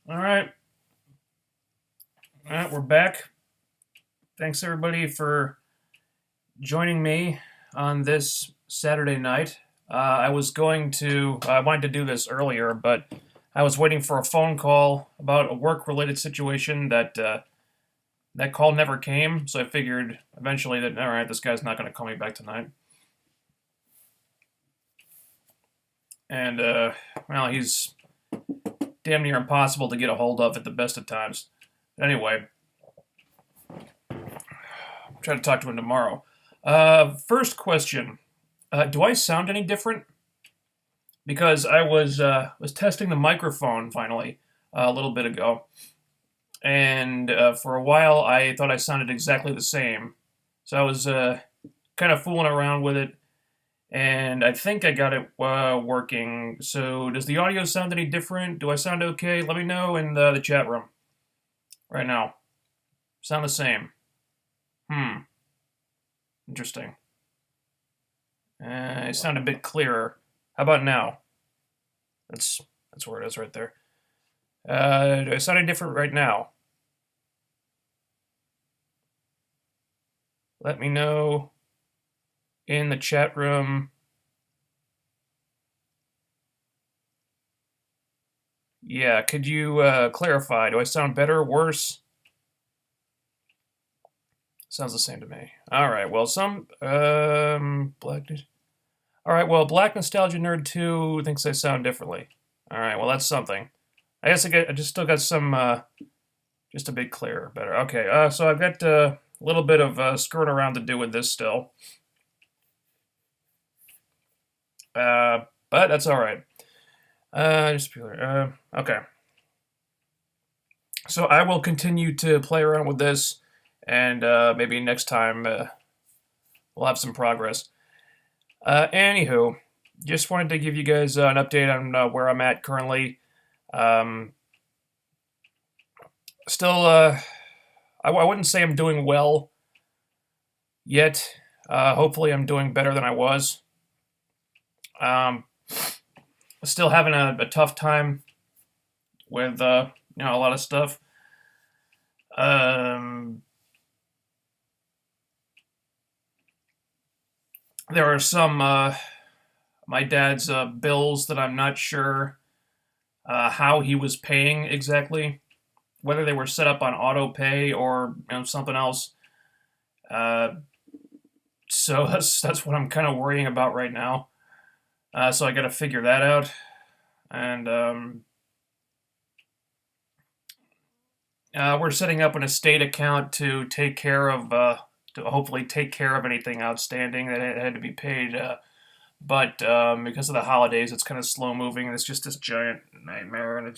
All right. All right, we're back. Thanks everybody for joining me on this Saturday night. I wanted to do this earlier, but I was waiting for a phone call about a work-related situation that call never came. So I figured eventually that all right, this guy's not going to call me back tonight. And well, he's damn near impossible to get a hold of at the best of times. Anyway, I'll try to talk to him tomorrow. First question: do I sound any different? Because I was testing the microphone finally a little bit ago, and for a while I thought I sounded exactly the same. So I was kind of fooling around with it, and I think I got it working. So does the audio sound any different? Do I sound okay? Let me know in the chat room right now. Sound the same? Interesting. I sound a bit clearer. How about now? That's that's where it is right there. Do I sound any different right now? Let me know in the chat room. Yeah, could you clarify? Do I sound better, worse? Sounds the same to me. All right. Well, some black. All right. Well, Black Nostalgia Nerd 2 thinks I sound differently. All right. Well, that's something. I guess I just still got some just a bit clearer, better. Okay. So I've got a little bit of skirting around to do with this still. But that's all right. Just be clear. Okay. So I will continue to play around with this, and maybe next time we'll have some progress. Anywho, just wanted to give you guys an update on where I'm at currently. Still, I wouldn't say I'm doing well yet. Hopefully, I'm doing better than I was. Still having a tough time with a lot of stuff. There are some my dad's bills that I'm not sure how he was paying exactly, whether they were set up on auto pay or something else. So that's what I'm kind of worrying about right now. So I got to figure that out, and we're setting up an estate account to take care of to hopefully take care of anything outstanding that had to be paid. But because of the holidays, it's kind of slow moving, and it's just this giant nightmare, and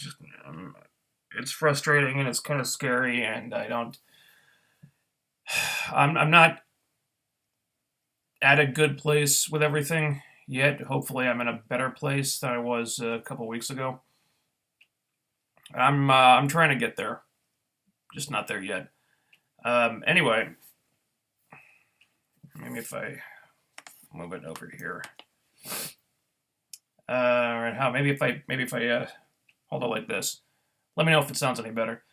it's frustrating and it's kind of scary, and I'm not at a good place with everything yet. Hopefully, I'm in a better place than I was a couple weeks ago. I'm trying to get there, just not there yet. Anyway, maybe if I move it over here. Right, how maybe if I hold it like this. Let me know if it sounds any better.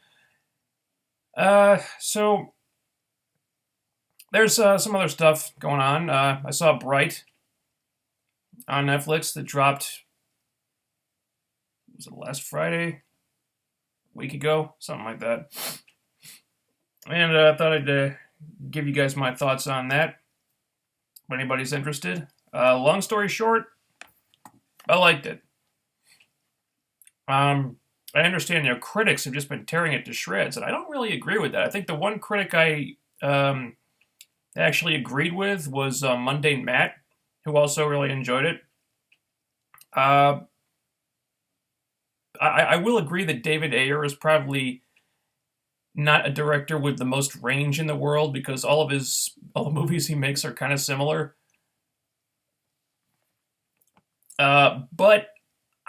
So there's some other stuff going on. I saw Bright on Netflix that dropped. Was it last Friday? A week ago, something like that. And I thought I'd give you guys my thoughts on that. If anybody's interested. Long story short, I liked it. I understand critics have just been tearing it to shreds, and I don't really agree with that. I think the one critic I actually agreed with was Mundane Matt, who also really enjoyed it. I will agree that David Ayer is probably not a director with the most range in the world because all the movies he makes are kind of similar. But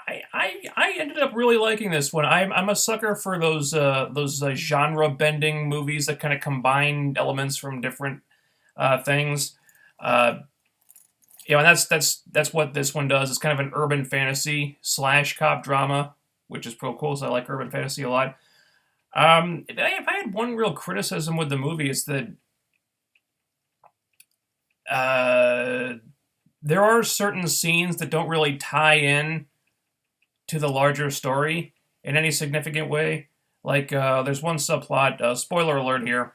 I ended up really liking this one. I'm a sucker for those genre bending movies that kind of combine elements from different things. And that's what this one does. It's kind of an urban fantasy slash cop drama. which is pretty cool. So I like urban fantasy a lot. If I had one real criticism with the movie, it's that uh, there are certain scenes that don't really tie in to the larger story in any significant way. Like, there's one subplot, spoiler alert here,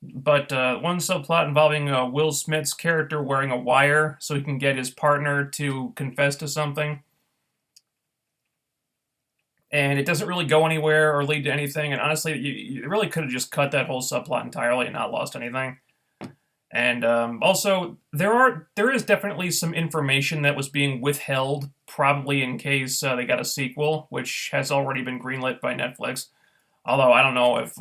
but one subplot involving Will Smith's character wearing a wire so he can get his partner to confess to something. And it doesn't really go anywhere or lead to anything. And honestly, you really could have just cut that whole subplot entirely and not lost anything. And also, there is definitely some information that was being withheld, probably in case they got a sequel, which has already been greenlit by Netflix. Although I don't know if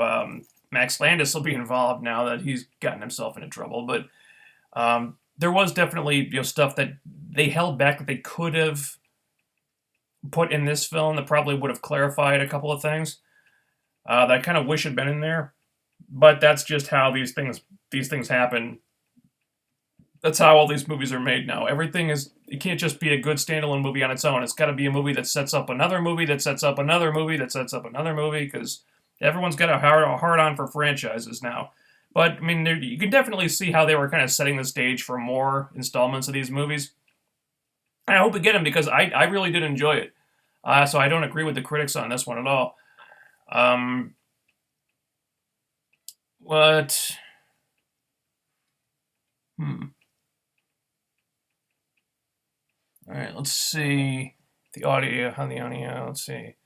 Max Landis will be involved now that he's gotten himself into trouble. But there was definitely stuff that they held back that they could have put in this film that probably would have clarified a couple of things that I kind of wish had been in there. But that's just how these things happen. That's how all these movies are made now. Everything is, it can't just be a good standalone movie on its own. It's got to be a movie that sets up another movie that sets up another movie that sets up another movie, because everyone's got a hard on for franchises now. But I mean, you can definitely see how they were kind of setting the stage for more installments of these movies. And I hope we get them, because I really did enjoy it. So I don't agree with the critics on this one at all. What? All right, let's see the audio. On the audio, let's see.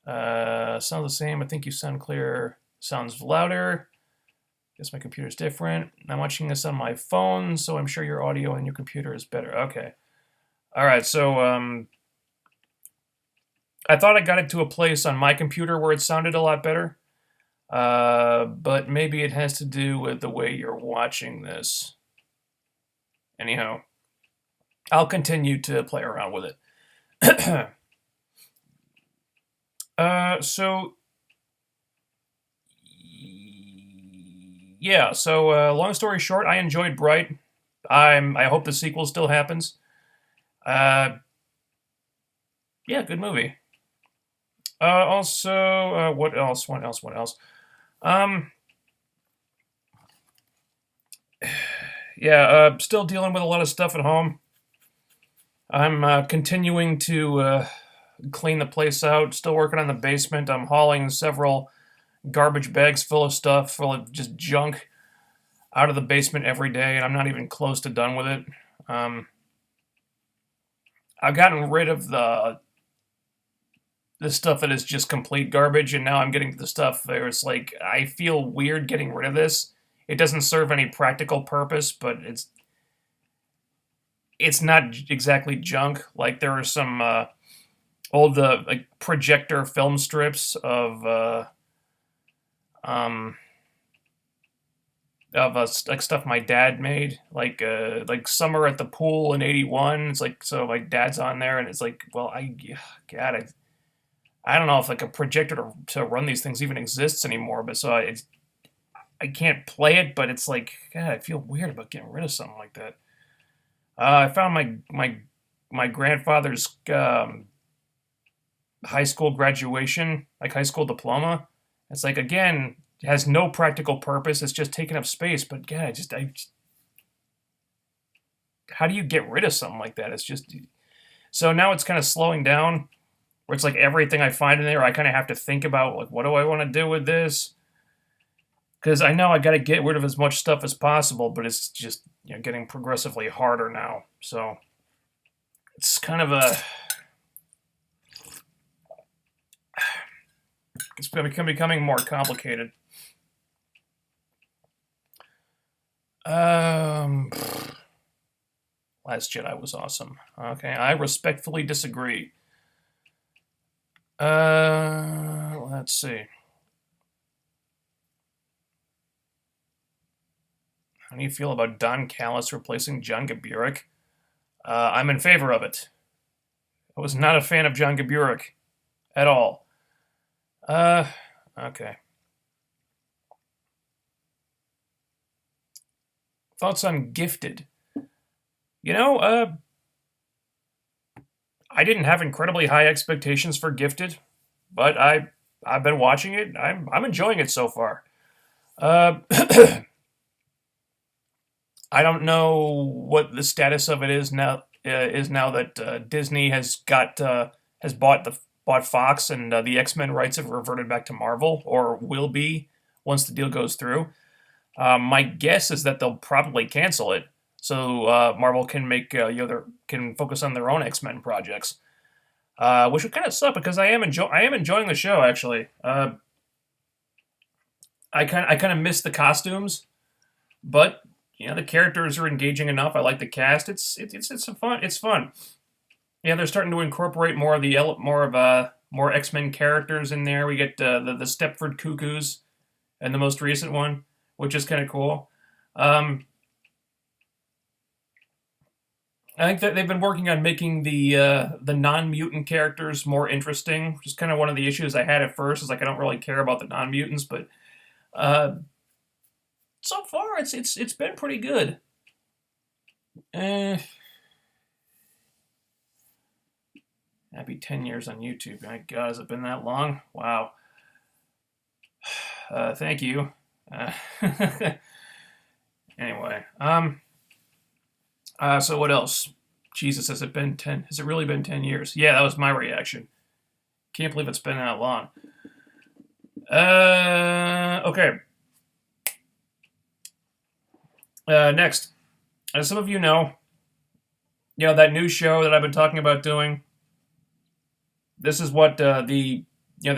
Sounds the same. I think you sound clear. Sounds louder. Guess my computer's different. I'm watching this on my phone, so I'm sure your audio on your computer is better. Okay. All right, so I thought I got it to a place on my computer where it sounded a lot better. But maybe it has to do with the way you're watching this. Anyhow, I'll continue to play around with it. So yeah. So long story short, I enjoyed Bright. I hope the sequel still happens. Yeah, good movie. Also, what else? What else? What else? Um, yeah. Still dealing with a lot of stuff at home. I'm continuing to clean the place out. Still working on the basement. I'm hauling several garbage bags full of stuff, full of just junk, out of the basement every day, and I'm not even close to done with it. Um, I've gotten rid of the stuff that is just complete garbage, and now I'm getting to the stuff where it's like I feel weird getting rid of this. It doesn't serve any practical purpose, but it's not exactly junk. Like there are some old like projector film strips um of like stuff my dad made, like Summer at the Pool in '81. It's like, so my dad's on there, and it's like, well, God, I don't know if like a projector to run these things even exists anymore. But so I can't play it, but it's like, God, I feel weird about getting rid of something like that. I found my grandfather's high school graduation, like high school diploma. It's like, again, it has no practical purpose. It's just taking up space. But God, how do you get rid of something like that? It's just, so now it's kind of slowing down, where it's like everything I find in there, I kind of have to think about, like, what do I want to do with this? Because I know I got to get rid of as much stuff as possible, but it's just getting progressively harder now. So it's kind of it's becoming more complicated. Last Jedi was awesome. Okay, I respectfully disagree. Let's see. How do you feel about Don Callis replacing John Gaburek? I'm in favor of it. I was not a fan of John Gaburek at all. Okay. Thoughts on Gifted? I didn't have incredibly high expectations for Gifted. but I've been watching it. I'm enjoying it so far. Uh, I don't know what the status of it is now. Is now that Disney has bought Fox, and the X-Men rights have reverted back to Marvel, or will be once the deal goes through. My guess is that they'll probably cancel it, so Marvel can make can focus on their own X-Men projects, which would kind of suck because I am enjoying the show actually. I kind of miss the costumes, but the characters are engaging enough. I like the cast. It's a fun. It's fun. Yeah, they're starting to incorporate more X-Men characters in there. We get the Stepford Cuckoos and the most recent one, which is kind of cool. Um, I think that they've been working on making the non-mutant characters more interesting, which is kind of one of the issues I had at first. Is like I don't really care about the non-mutants, but uh, so far it's been pretty good. Eh, Happy 10 years on YouTube. My God, has it been that long? Wow. Thank you. Uh, anyway, so what else? Jesus, has it been 10? Has it really been 10 years? Yeah, that was my reaction. Can't believe it's been that long. Okay. Next, as some of that new show that I've been talking about doing. This is what the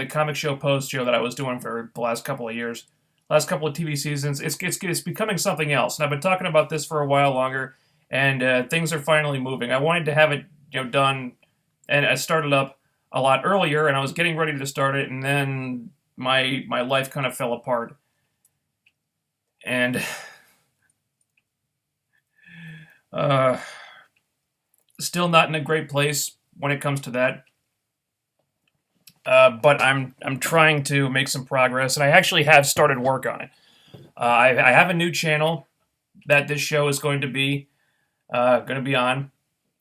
comic show post show that I was doing for the last couple of years, last couple of TV seasons. It's becoming something else, and I've been talking about this for a while longer, and things are finally moving. I wanted to have it done, and I started up a lot earlier, and I was getting ready to start it, and then my life kind of fell apart, and uh, still not in a great place when it comes to that. But I'm trying to make some progress, and I actually have started work on it. I have a new channel that this show is going to be on.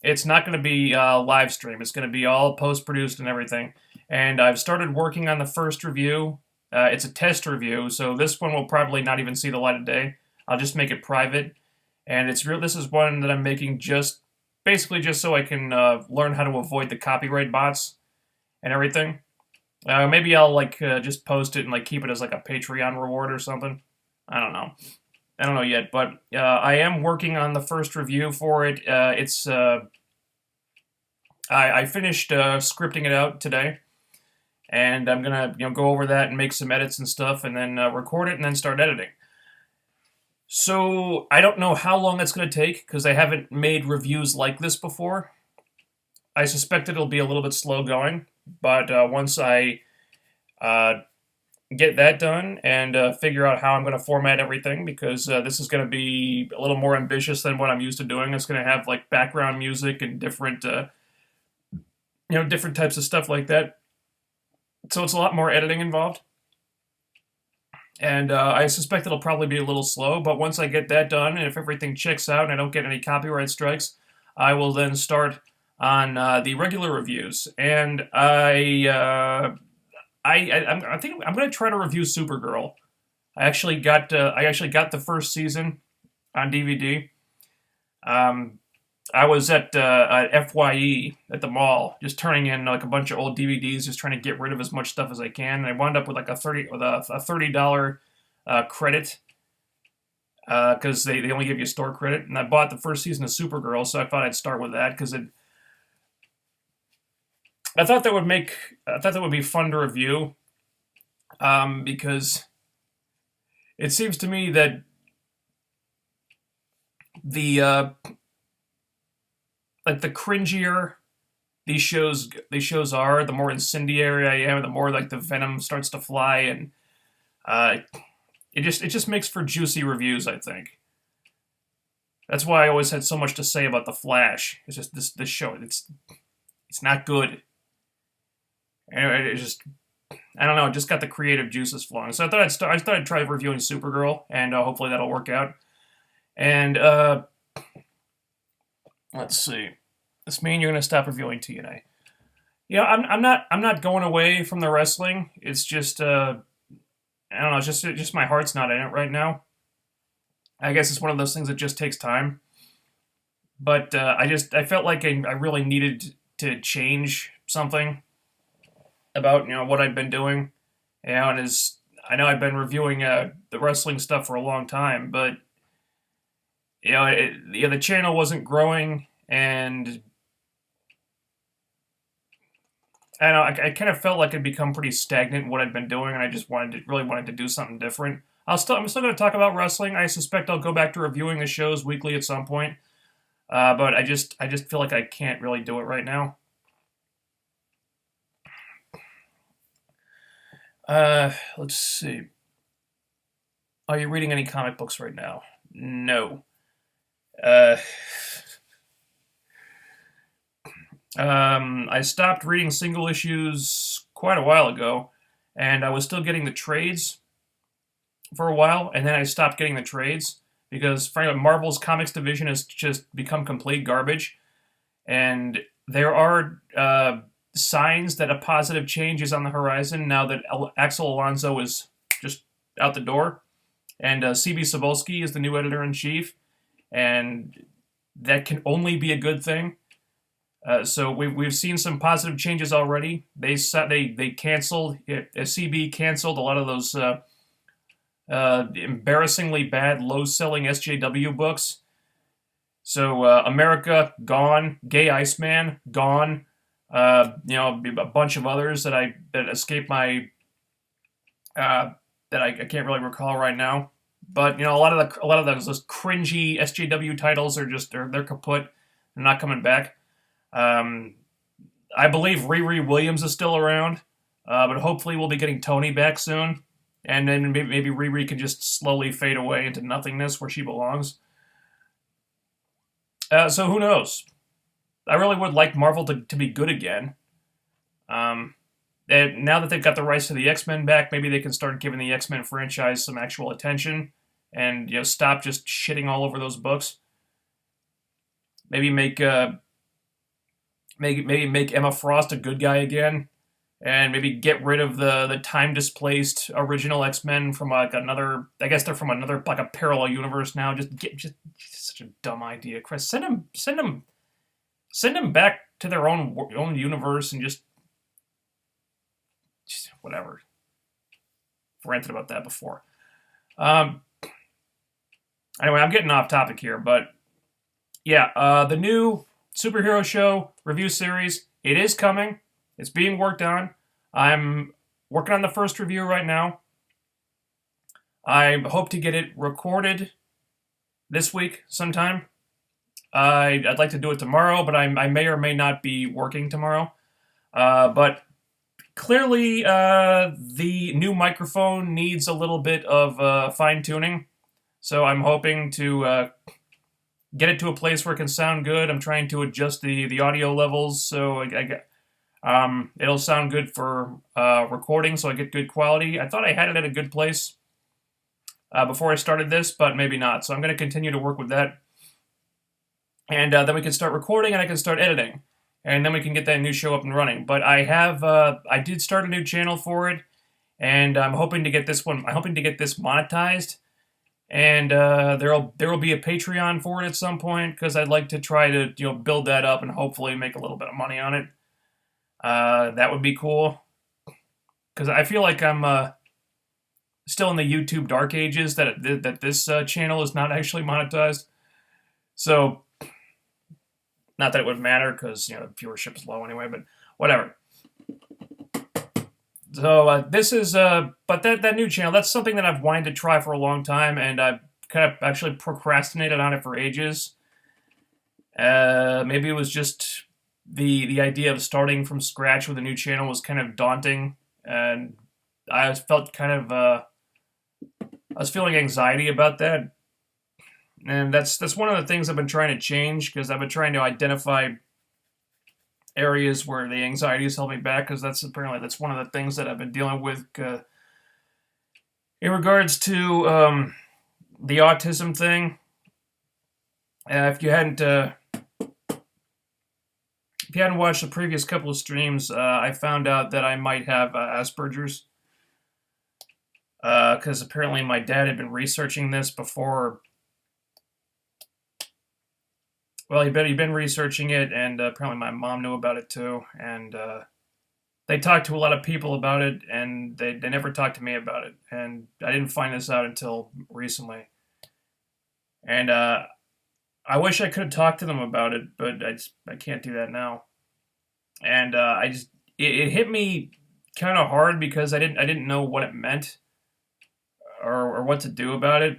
It's not going to be live stream. It's going to be all post produced and everything. And I've started working on the first review. It's a test review, so this one will probably not even see the light of day. I'll just make it private, and it's real. This is one that I'm making basically just so I can learn how to avoid the copyright bots and everything. Maybe I'll just post it and keep it as a Patreon reward or something. I don't know. I don't know yet, but I am working on the first review for it. I finished scripting it out today, and I'm gonna go over that and make some edits and stuff, and then record it and then start editing. So I don't know how long it's gonna take because I haven't made reviews like this before. I suspect it'll be a little bit slow going, but once I uh, get that done and figure out how I'm going to format everything, because this is going to be a little more ambitious than what I'm used to doing. It's going to have background music and different types of stuff like that. So it's a lot more editing involved, and I suspect it'll probably be a little slow. But once I get that done, and if everything checks out and I don't get any copyright strikes, I will then start on the regular reviews. And I think I'm going to try to review Supergirl. I actually got the first season on DVD. I was at FYE at the mall, just turning in a bunch of old DVDs, just trying to get rid of as much stuff as I can. And I wound up with a $30 credit because they only give you store credit. And I bought the first season of Supergirl, so I thought I'd start with that because I thought that would be fun to review, because it seems to me that the the cringier these shows are, the more incendiary I am, the more the venom starts to fly, and uh, it just makes for juicy reviews. I think that's why I always had so much to say about the Flash. It's just this show. It's not good. And it just, I don't know. It just got the creative juices flowing. So I thought I'd try reviewing Supergirl, and hopefully that'll work out. And let's see. This mean you're gonna stop reviewing TNA? I'm not going away from the wrestling. It's just I don't know. It's just my heart's not in it right now. I guess it's one of those things that just takes time. But I felt like I really needed to change something about what I'd been doing. And as I know I've been reviewing the wrestling stuff for a long time, but the channel wasn't growing, and I don't know I kind of felt like I'd become pretty stagnant in what I'd been doing, and I just really wanted to do something different. I'm still going to talk about wrestling. I suspect I'll go back to reviewing the shows weekly at some point. But I just feel like I can't really do it right now. Let's see. Are you reading any comic books right now? No. Uh, I stopped reading single issues quite a while ago, and I was still getting the trades for a while, and then I stopped getting the trades because frankly, Marvel's comics division has just become complete garbage, and there are signs that a positive change is on the horizon now that Axel Alonso is just out the door, and CB Cebulski is the new editor in chief, and that can only be a good thing. So we've seen some positive changes already. They canceled CB canceled a lot of those embarrassingly bad low selling SJW books. So America gone, Gay Iceman gone. A bunch of others that escaped my that I can't really recall right now. But a lot of those cringy SJW titles are just they're kaput. They're not coming back. I believe Riri Williams is still around, but hopefully we'll be getting Tony back soon, and then maybe Riri can just slowly fade away into nothingness where she belongs. So who knows? I really would like Marvel to be good again. And now that they've got the rights to the X-Men back, maybe they can start giving the X-Men franchise some actual attention, and stop just shitting all over those books. Maybe make Emma Frost a good guy again, and maybe get rid of the time displaced original X-Men from like another. I guess they're from another like a parallel universe now. Just such a dumb idea, Chris. Send them back to their own universe and just whatever. I've ranted about that before. Anyway, I'm getting off topic here, but yeah, the new superhero show review series, it is coming. It's being worked on. I'm working on the first review right now. I hope to get it recorded this week sometime. I'd like to do it tomorrow, but I may or may not be working tomorrow. But clearly, the new microphone needs a little bit of fine tuning. So I'm hoping to get it to a place where it can sound good. I'm trying to adjust the audio levels so it'll sound good for recording, so I get good quality. I thought I had it at a good place before I started this, but maybe not. So I'm going to continue to work with that. And then we can start recording, and I can start editing. And then we can get that new show up and running. But I did start a new channel for it, and I'm hoping to get this monetized. And there will be a Patreon for it at some point, because I'd like to try to build that up and hopefully make a little bit of money on it. That would be cool, because I feel like I'm still in the YouTube dark ages that this channel is not actually monetized. So, not that it would matter, because the viewership is low anyway. But whatever. So this is but that new channel, that's something that I've wanted to try for a long time, and I've kind of actually procrastinated on it for ages. Maybe it was just the idea of starting from scratch with a new channel was kind of daunting, and I felt kind of I was feeling anxiety about that, and that's one of the things I've been trying to change, because I've been trying to identify areas where the anxiety has held me back, because that's one of the things that I've been dealing with in regards to the autism thing. If you hadn't if you hadn't watched the previous couple of streams, I found out that I might have Asperger's. Because apparently my dad had been researching this before. Well, he'd been researching it, and apparently my mom knew about it too. And they talked to a lot of people about it, and they never talked to me about it. And I didn't find this out until recently. And I wish I could have talked to them about it, but I can't do that now. And it hit me kind of hard because I didn't know what it meant or what to do about it.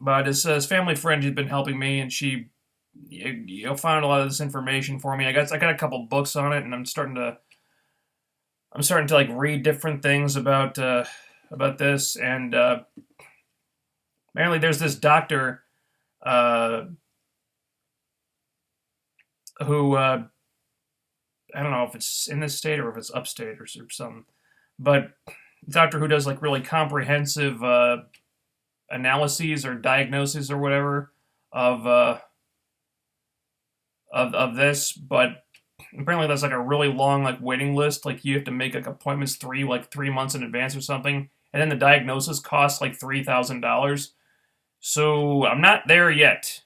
But his family friend who's been helping me, and she found a lot of this information for me. I got a couple books on it, and I'm starting to like read different things about this. And apparently there's this doctor who I don't know if it's in this state or if it's upstate or something, but doctor who does like really comprehensive analyses or diagnoses or whatever of this. But apparently that's like a really long like waiting list. Like you have to make like appointments 3 months in advance or something, and then the diagnosis costs like $3,000. So I'm not there yet.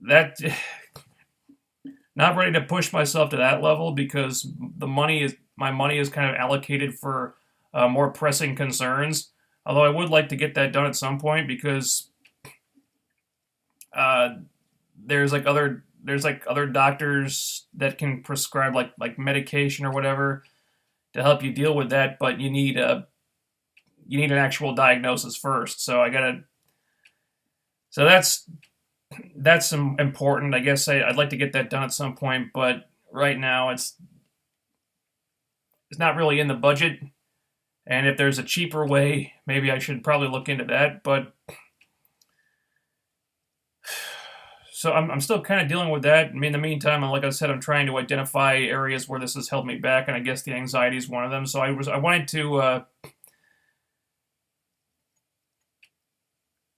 That not ready to push myself to that level because my money is kind of allocated for more pressing concerns. Although I would like to get that done at some point because there's other doctors that can prescribe like medication or whatever to help you deal with that, but you need an actual diagnosis first. So that's important. I guess I'd like to get that done at some point, but right now it's not really in the budget. And if there's a cheaper way, maybe I should probably look into that. But so I'm still kind of dealing with that. I mean, in the meantime, like I said, I'm trying to identify areas where this has held me back, and I guess the anxiety is one of them. So I wanted to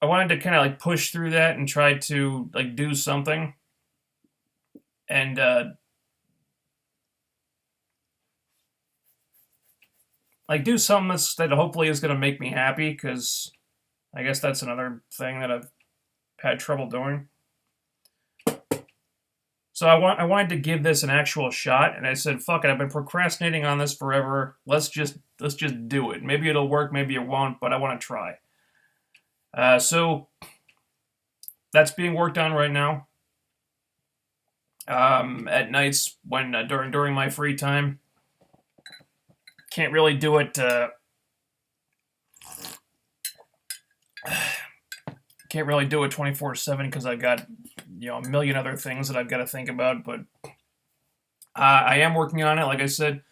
kind of like push through that and try to like do something, and like do something that hopefully is going to make me happy, because I guess that's another thing that I've had trouble doing. So I wanted to give this an actual shot, and I said, "Fuck it! I've been procrastinating on this forever. Let's just do it. Maybe it'll work, maybe it won't, but I want to try." So that's being worked on right now. At nights when during my free time, can't really do it. Can't really do it 24/7 because I've got a million other things that I've got to think about. But I am working on it. Like I said,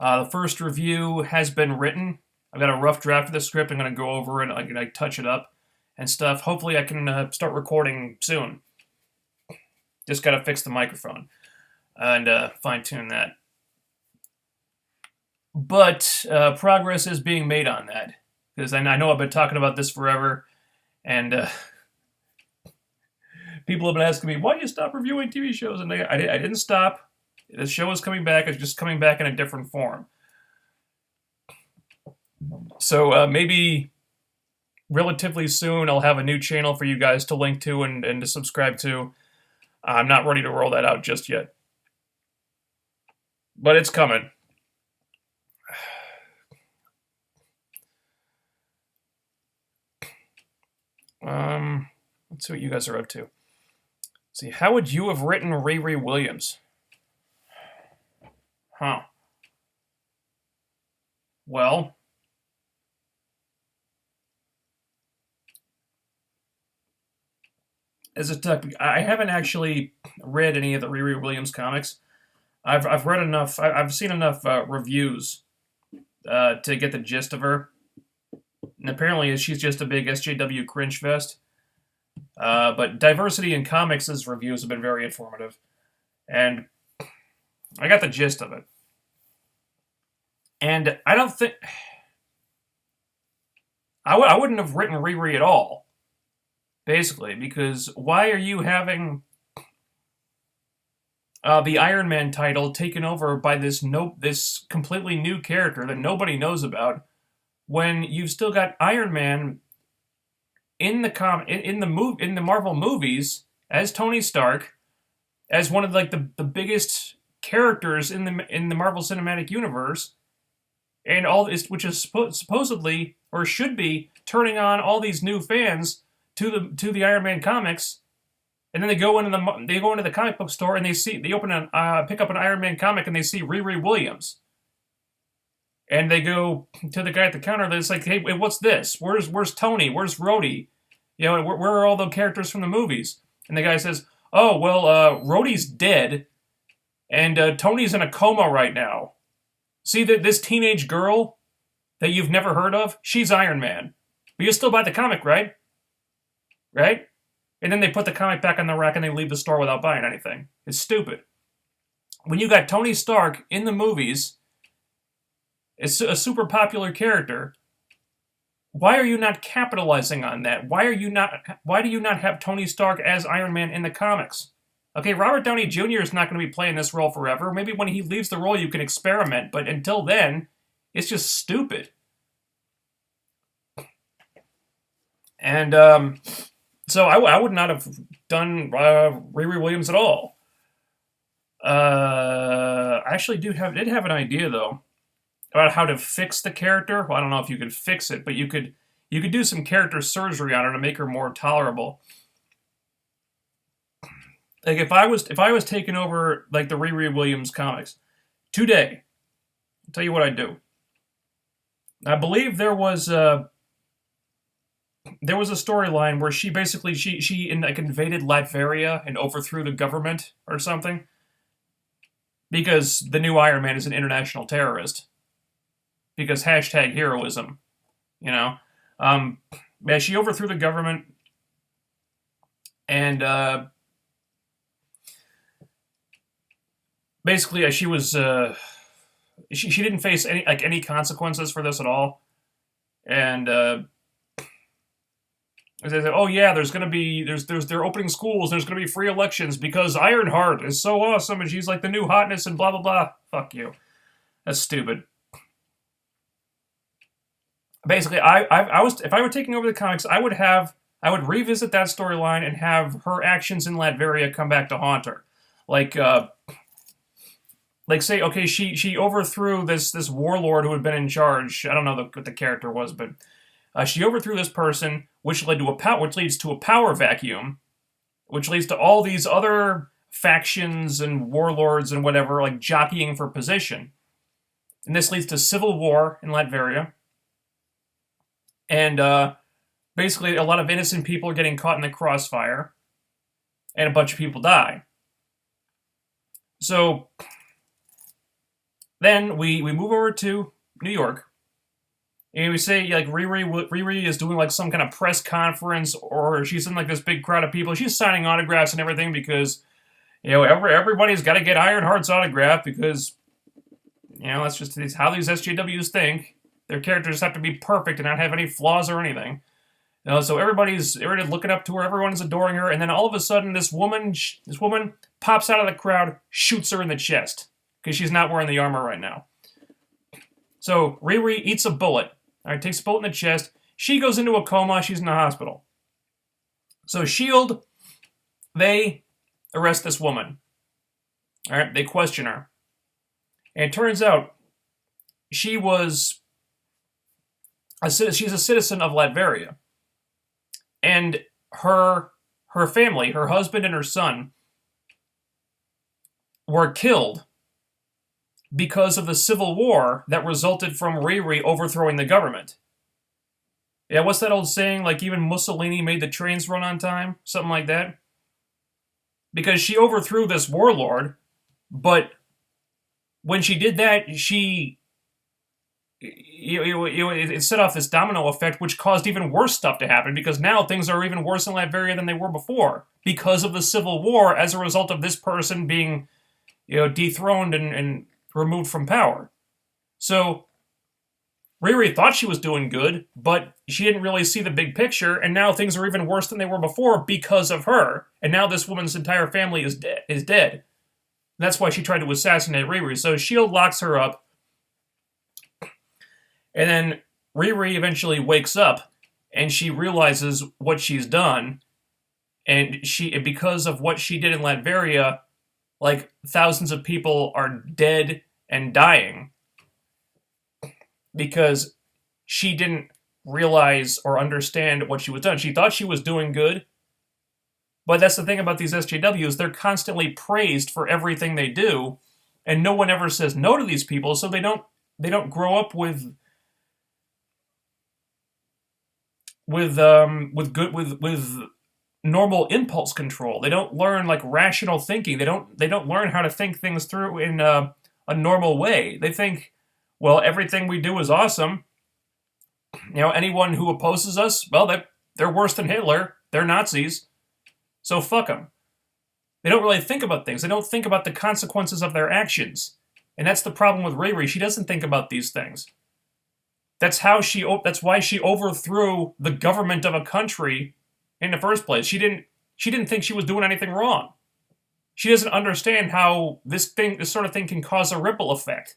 the first review has been written. I've got a rough draft of the script. I'm going to go over it. I can touch it up and stuff. Hopefully, I can start recording soon. Just got to fix the microphone and fine tune that. But progress is being made on that, because I know I've been talking about this forever, and people have been asking me, why do you stop reviewing TV shows? And I didn't stop. The show is coming back. It's just coming back in a different form. So maybe relatively soon I'll have a new channel for you guys to link to and to subscribe to. I'm not ready to roll that out just yet, but it's coming. Let's see what you guys are up to. Let's see, how would you have written Riri Williams? Huh. Well, as a tech, I haven't actually read any of the Riri Williams comics. I've read enough. I've seen enough reviews to get the gist of her. And apparently, she's just a big SJW cringe fest. But Diversity in Comics' reviews have been very informative, and I got the gist of it. And I don't think I wouldn't have written Riri at all, basically, because why are you having the Iron Man title taken over by this completely new character that nobody knows about, when you've still got Iron Man in the Marvel movies as Tony Stark, as one of like the biggest characters in the Marvel Cinematic Universe, and all this, which is supposedly or should be turning on all these new fans to the Iron Man comics. And then they go into the comic book store and they pick up an Iron Man comic and they see Riri Williams, and they go to the guy at the counter that's like, hey, what's this? Where's Tony? Where's Rhodey? Where are all the characters from the movies? And the guy says, oh, well, Rhodey's dead, and Tony's in a coma right now. See, this teenage girl that you've never heard of, she's Iron Man. But you still buy the comic, right? Right? And then they put the comic back on the rack and they leave the store without buying anything. It's stupid. When you got Tony Stark in the movies, it's a super popular character, why are you not capitalizing on that? Why do you not have Tony Stark as Iron Man in the comics? Okay, Robert Downey Jr. is not going to be playing this role forever. Maybe when he leaves the role you can experiment, but until then, it's just stupid. And so I would not have done Riri Williams at all. I actually did have an idea though about how to fix the character. Well, I don't know if you could fix it, but you could do some character surgery on her to make her more tolerable. Like if I was taking over like the Riri Williams comics today, I'll tell you what I'd do. I believe there was a storyline where she invaded Latveria and overthrew the government or something, because the new Iron Man is an international terrorist. Because #heroism, Yeah, she overthrew the government, and basically she was she didn't face any consequences for this at all, and they said, oh yeah, they're opening schools, there's gonna be free elections because Ironheart is so awesome and she's like the new hotness and blah blah blah. Fuck you, that's stupid. Basically, if I were taking over the comics, I would revisit that storyline and have her actions in Latveria come back to haunt her. Like say, okay, she overthrew this warlord who had been in charge. I don't know what the character was, but she overthrew this person, which leads to a power vacuum, which leads to all these other factions and warlords and whatever, like jockeying for position. And this leads to civil war in Latveria. And basically, a lot of innocent people are getting caught in the crossfire, and a bunch of people die. So then we move over to New York, and we say like Riri is doing like some kind of press conference, or she's in like this big crowd of people. She's signing autographs and everything because everybody's got to get Ironheart's autograph because that's just how these SJWs think. Their characters have to be perfect and not have any flaws or anything. So everybody's looking up to her, everyone's adoring her, and then all of a sudden this woman pops out of the crowd, shoots her in the chest, because she's not wearing the armor right now. So Riri eats a bullet. Alright, takes a bullet in the chest. She goes into a coma, she's in the hospital. So S.H.I.E.L.D., they arrest this woman. Alright, they question her. And it turns out she's a citizen of Latveria. And her family, her husband and her son, were killed because of the civil war that resulted from Riri overthrowing the government. Yeah, what's that old saying? Like, even Mussolini made the trains run on time? Something like that? Because she overthrew this warlord, but when she did that, it set off this domino effect, which caused even worse stuff to happen, because now things are even worse in Latveria than they were before, because of the civil war as a result of this person being, dethroned and removed from power. So Riri thought she was doing good, but she didn't really see the big picture, and now things are even worse than they were before because of her. And now this woman's entire family is dead. That's why she tried to assassinate Riri. So Shield locks her up, and then Riri eventually wakes up, and she realizes what she's done, and because of what she did in Latveria, like thousands of people are dead and dying because she didn't realize or understand what she was doing. She thought she was doing good, but that's the thing about these SJWs. They're constantly praised for everything they do, and no one ever says no to these people, so they don't grow up with normal impulse control. They don't learn like rational thinking. They don't learn how to think things through in a normal way. They think, well, everything we do is awesome. Anyone who opposes us, well, they're worse than Hitler. They're Nazis. So fuck them. They don't really think about things. They don't think about the consequences of their actions. And that's the problem with Riri. She doesn't think about these things. That's why she overthrew the government of a country in the first place. She didn't think she was doing anything wrong. She doesn't understand how this sort of thing can cause a ripple effect,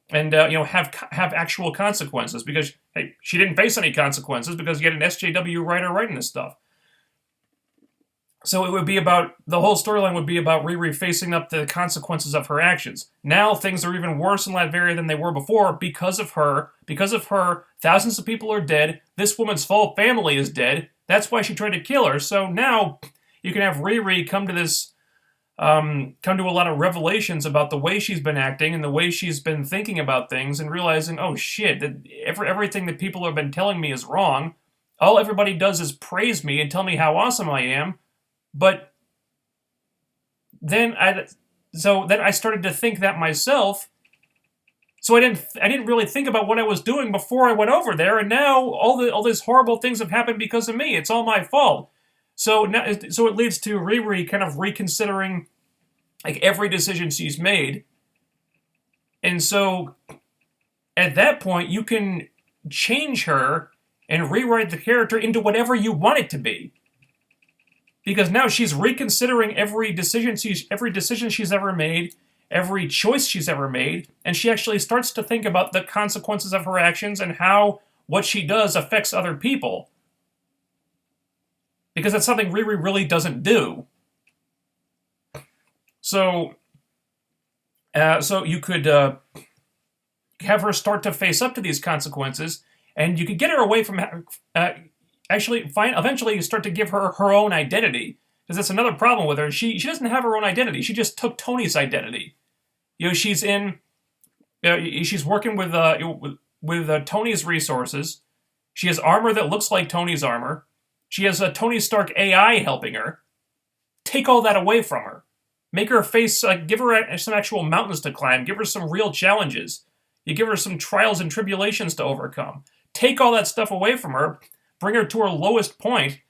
and have actual consequences. Because hey, she didn't face any consequences because you had an SJW writer writing this stuff. So it would be about the whole storyline would be about Riri facing up the consequences of her actions. Now things are even worse in Latveria than they were before because of her. Because of her, thousands of people are dead. This woman's full family is dead. That's why she tried to kill her. So now you can have Riri come to a lot of revelations about the way she's been acting and the way she's been thinking about things, and realizing, oh shit, that everything that people have been telling me is wrong. All everybody does is praise me and tell me how awesome I am. But then I started to think that myself. So I didn't really think about what I was doing before I went over there, and now all these horrible things have happened because of me. It's all my fault. So it leads to Riri kind of reconsidering like every decision she's made. And so at that point you can change her and rewrite the character into whatever you want it to be. Because now she's reconsidering every decision she's ever made, every choice she's ever made, and she actually starts to think about the consequences of her actions and how what she does affects other people. Because that's something Riri really doesn't do. So you could have her start to face up to these consequences, and you could get her away from eventually you start to give her her own identity, because that's another problem with her. She doesn't have her own identity. She just took Tony's identity. She's working with Tony's resources. She has armor that looks like Tony's armor. She has a Tony Stark AI helping her. Take all that away from her. Make her face, give her some actual mountains to climb. Give her some real challenges. You give her some trials and tribulations to overcome. Take all that stuff away from her. Bring her to her lowest point,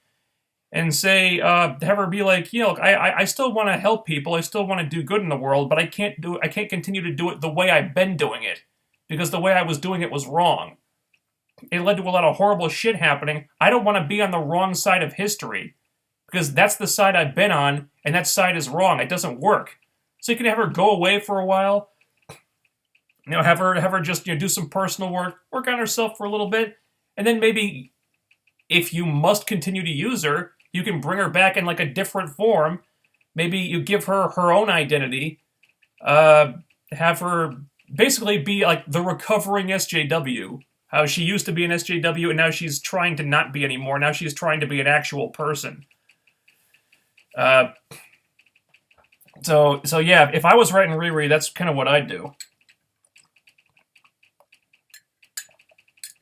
and say, have her be like, I still want to help people, I still want to do good in the world, but I can't continue to do it the way I've been doing it, because the way I was doing it was wrong. It led to a lot of horrible shit happening. I don't want to be on the wrong side of history, because that's the side I've been on, and that side is wrong. It doesn't work. So you can have her go away for a while, have her just do some personal work on herself for a little bit, and then maybe, if you must continue to use her, you can bring her back in like a different form. Maybe you give her her own identity. Have her basically be like the recovering SJW. How she used to be an SJW and now she's trying to not be anymore. Now she's trying to be an actual person. So yeah, if I was writing Riri, that's kind of what I'd do.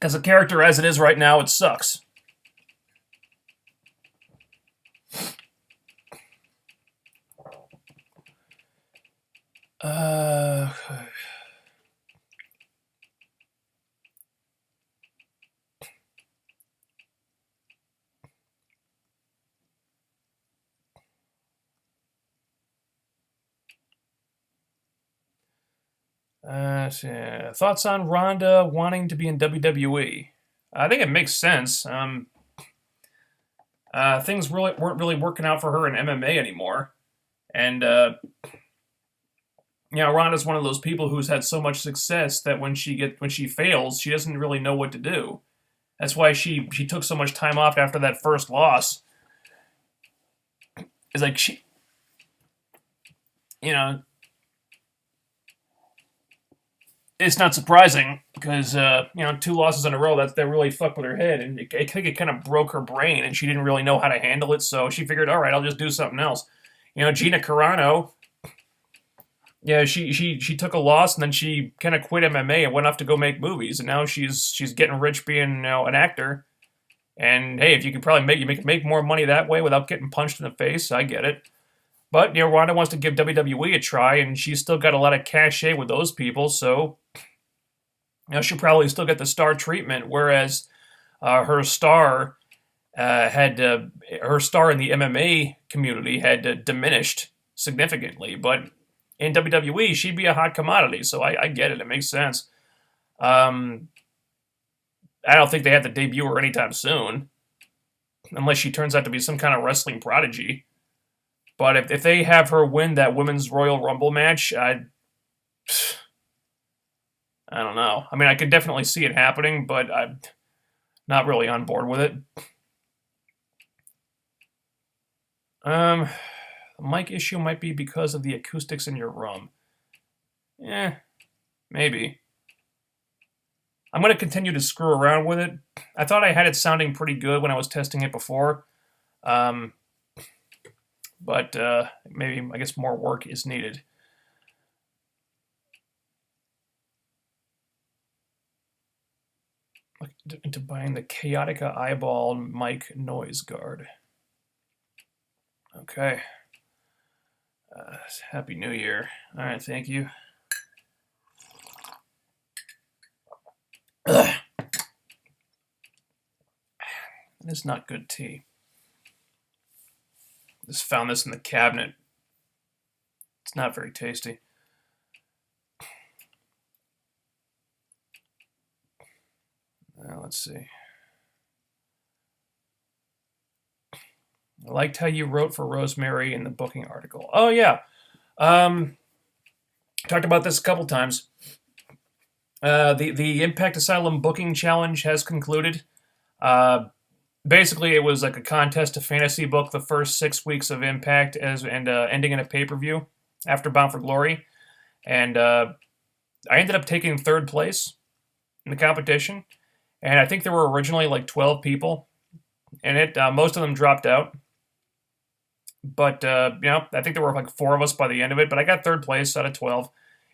As a character as it is right now, it sucks. Thoughts on Ronda wanting to be in WWE? I think it makes sense. Things weren't really working out for her in MMA anymore, And Ronda's one of those people who's had so much success that when she fails, she doesn't really know what to do. That's why she took so much time off after that first loss. It's like she, you know, it's not surprising because 2 losses in a row that really fucked with her head, and I think it kind of broke her brain, and she didn't really know how to handle it. So she figured, all right, I'll just do something else. Gina Carano, yeah, she took a loss and then she kind of quit MMA and went off to go make movies, and now she's getting rich being an actor. And hey, if you could probably make more money that way without getting punched in the face, I get it. But Ronda wants to give WWE a try, and she's still got a lot of cachet with those people, so she'll probably still get the star treatment. Whereas her star her star in the MMA community had diminished significantly. But in WWE, she'd be a hot commodity, so I get it. It makes sense. I don't think they have to debut her anytime soon, unless she turns out to be some kind of wrestling prodigy. But if they have her win that Women's Royal Rumble match, I don't know. I mean, I could definitely see it happening, but I'm not really on board with it. The mic issue might be because of the acoustics in your room. Maybe. I'm going to continue to screw around with it. I thought I had it sounding pretty good when I was testing it before. But maybe, I guess, more work is needed. Look into buying the Chaotica Eyeball Mic Noise Guard. Okay. Happy New Year. All right, thank you. It's not good tea. Just found this in the cabinet. It's not very tasty. Let's see. I liked how you wrote for Rosemary in the booking article. Oh, yeah. Talked about this a couple times. The Impact Asylum booking challenge has concluded. Basically, it was like a contest to fantasy book the first 6 weeks of Impact and ending in a pay-per-view after Bound for Glory. And I ended up taking third place in the competition. And I think there were originally like 12 people in it. Most of them dropped out. But, I think there were like 4 of us by the end of it. But I got third place out of 12.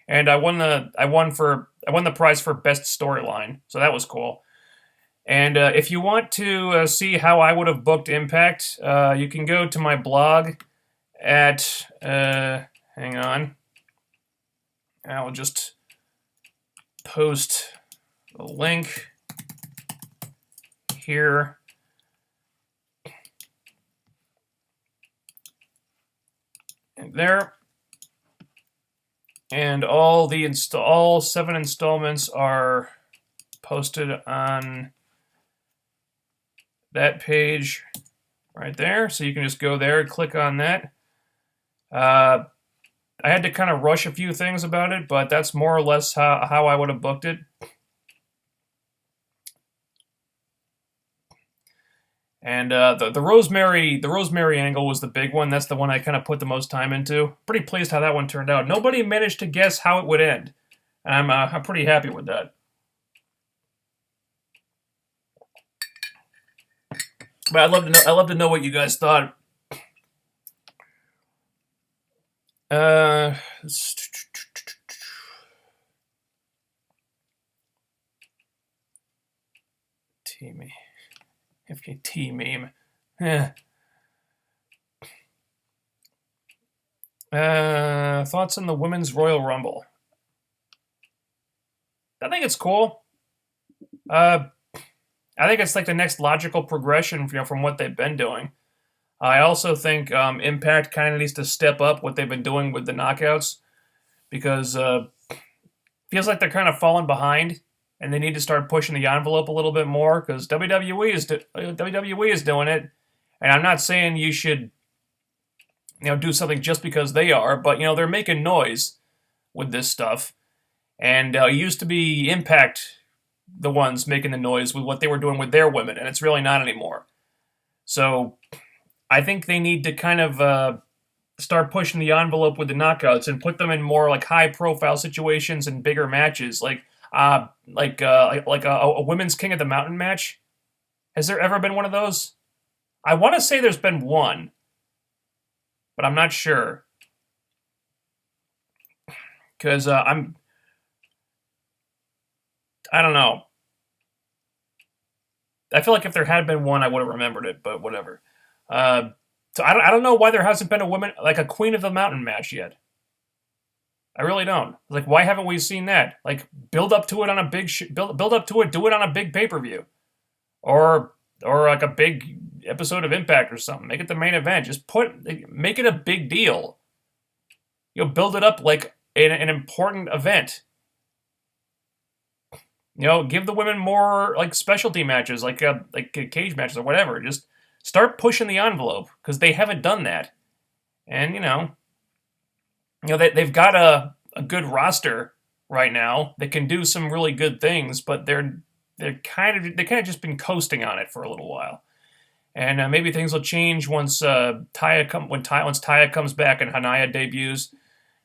And I won the prize for best storyline. So that was cool. And if you want to see how I would have booked Impact, you can go to my blog at, hang on, I'll just post a link here. And there. And all 7 installments are posted on that page right there. So you can just go there and click on that. I had to kind of rush a few things about it, but that's more or less how I would have booked it. And the Rosemary angle was the big one. That's the one I kind of put the most time into. Pretty pleased how that one turned out. Nobody managed to guess how it would end. I'm pretty happy with that. But I'd love to know what you guys thought. T meme. Thoughts on the Women's Royal Rumble? I think it's cool. I think it's like the next logical progression, from what they've been doing. I also think Impact kind of needs to step up what they've been doing with the knockouts, because feels like they're kind of falling behind, and they need to start pushing the envelope a little bit more, because WWE is doing it, and I'm not saying you should do something just because they are, but they're making noise with this stuff. And it used to be Impact the ones making the noise with what they were doing with their women, and it's really not anymore. So I think they need to kind of start pushing the envelope with the knockouts and put them in more like high-profile situations and bigger matches, like a women's King of the Mountain match. Has there ever been one of those? I want to say there's been one, but I'm not sure because I don't know. I feel like if there had been one, I would have remembered it, but whatever. So I don't know why there hasn't been a woman like a Queen of the Mountain match yet. I really don't. Like, why haven't we seen that? Like, build up to it on a big build up to it. Do it on a big pay per view, or like a big episode of Impact or something. Make it the main event. Just make it a big deal. Build it up like an important event. Give the women more like specialty matches, like cage matches or whatever. Just start pushing the envelope because they haven't done that. And they've got a good roster right now that can do some really good things, but they kind of just been coasting on it for a little while. And maybe things will change once Taya comes back and Hanaya debuts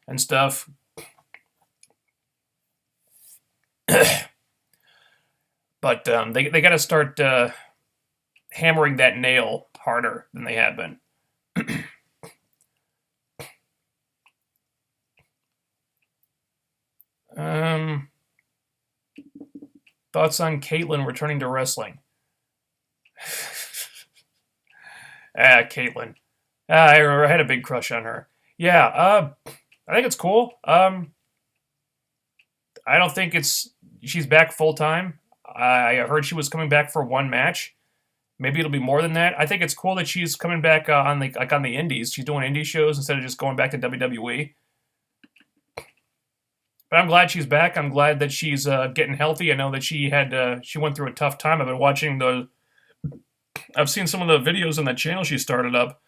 and stuff. But they got to start hammering that nail harder than they have been. Thoughts on Caitlyn returning to wrestling? Caitlyn. I remember I had a big crush on her. Yeah, I think it's cool. I don't think she's back full time. I heard she was coming back for one match. Maybe it'll be more than that. I think it's cool that she's coming back on the indies. She's doing indie shows instead of just going back to WWE. But I'm glad she's back. I'm glad that she's getting healthy. I know that she went through a tough time. I've seen some of the videos on that channel she started up.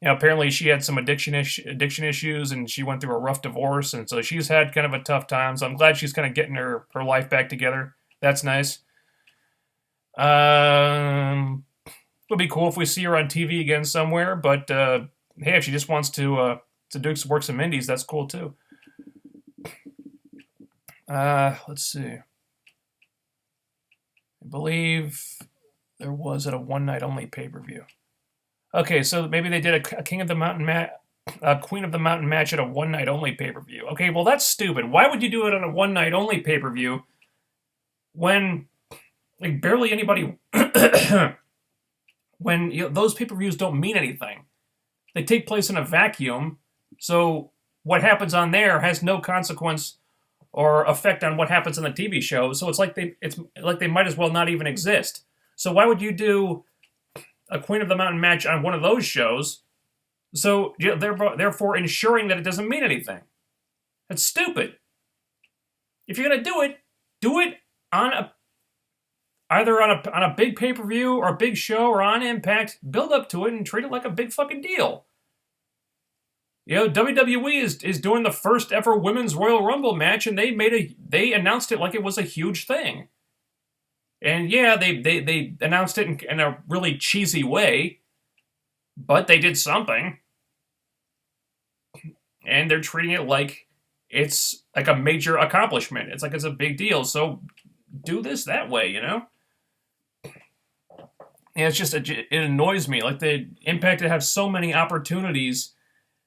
Apparently she had some addiction issues, and she went through a rough divorce, and so she's had kind of a tough time. So I'm glad she's kind of getting her life back together. That's nice. It'll be cool if we see her on TV again somewhere. But hey, if she just wants to work some indies, that's cool too. Let's see. I believe there was at a one-night only pay-per-view. Okay, so maybe they did a King of the Mountain Queen of the Mountain match at a one-night only pay-per-view. Okay, well that's stupid. Why would you do it on a one-night only pay-per-view when like barely anybody when those pay-per-views don't mean anything? They take place in a vacuum, so what happens on there has no consequence or effect on what happens on the TV show. So it's like they might as well not even exist. So why would you do a Queen of the Mountain match on one of those shows? So therefore ensuring that it doesn't mean anything. That's stupid. If you're gonna do it on either on a big pay-per-view or a big show or on Impact. Build up to it and treat it like a big fucking deal. WWE is doing the first ever Women's Royal Rumble match, and they announced it like it was a huge thing. And yeah, they announced it in a really cheesy way, but they did something. And they're treating it like it's like a major accomplishment. It's like it's a big deal. So do this that way, And it annoys me. Like the Impact to have so many opportunities,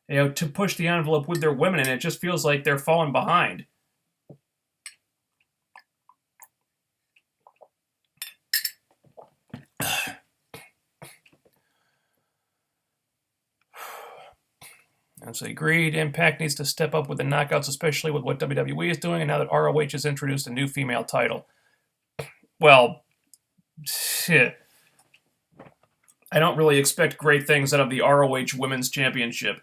to push the envelope with their women, and it just feels like they're falling behind. And so agreed, Impact needs to step up with the knockouts, especially with what WWE is doing, and now that ROH has introduced a new female title. Well, shit. I don't really expect great things out of the ROH Women's Championship.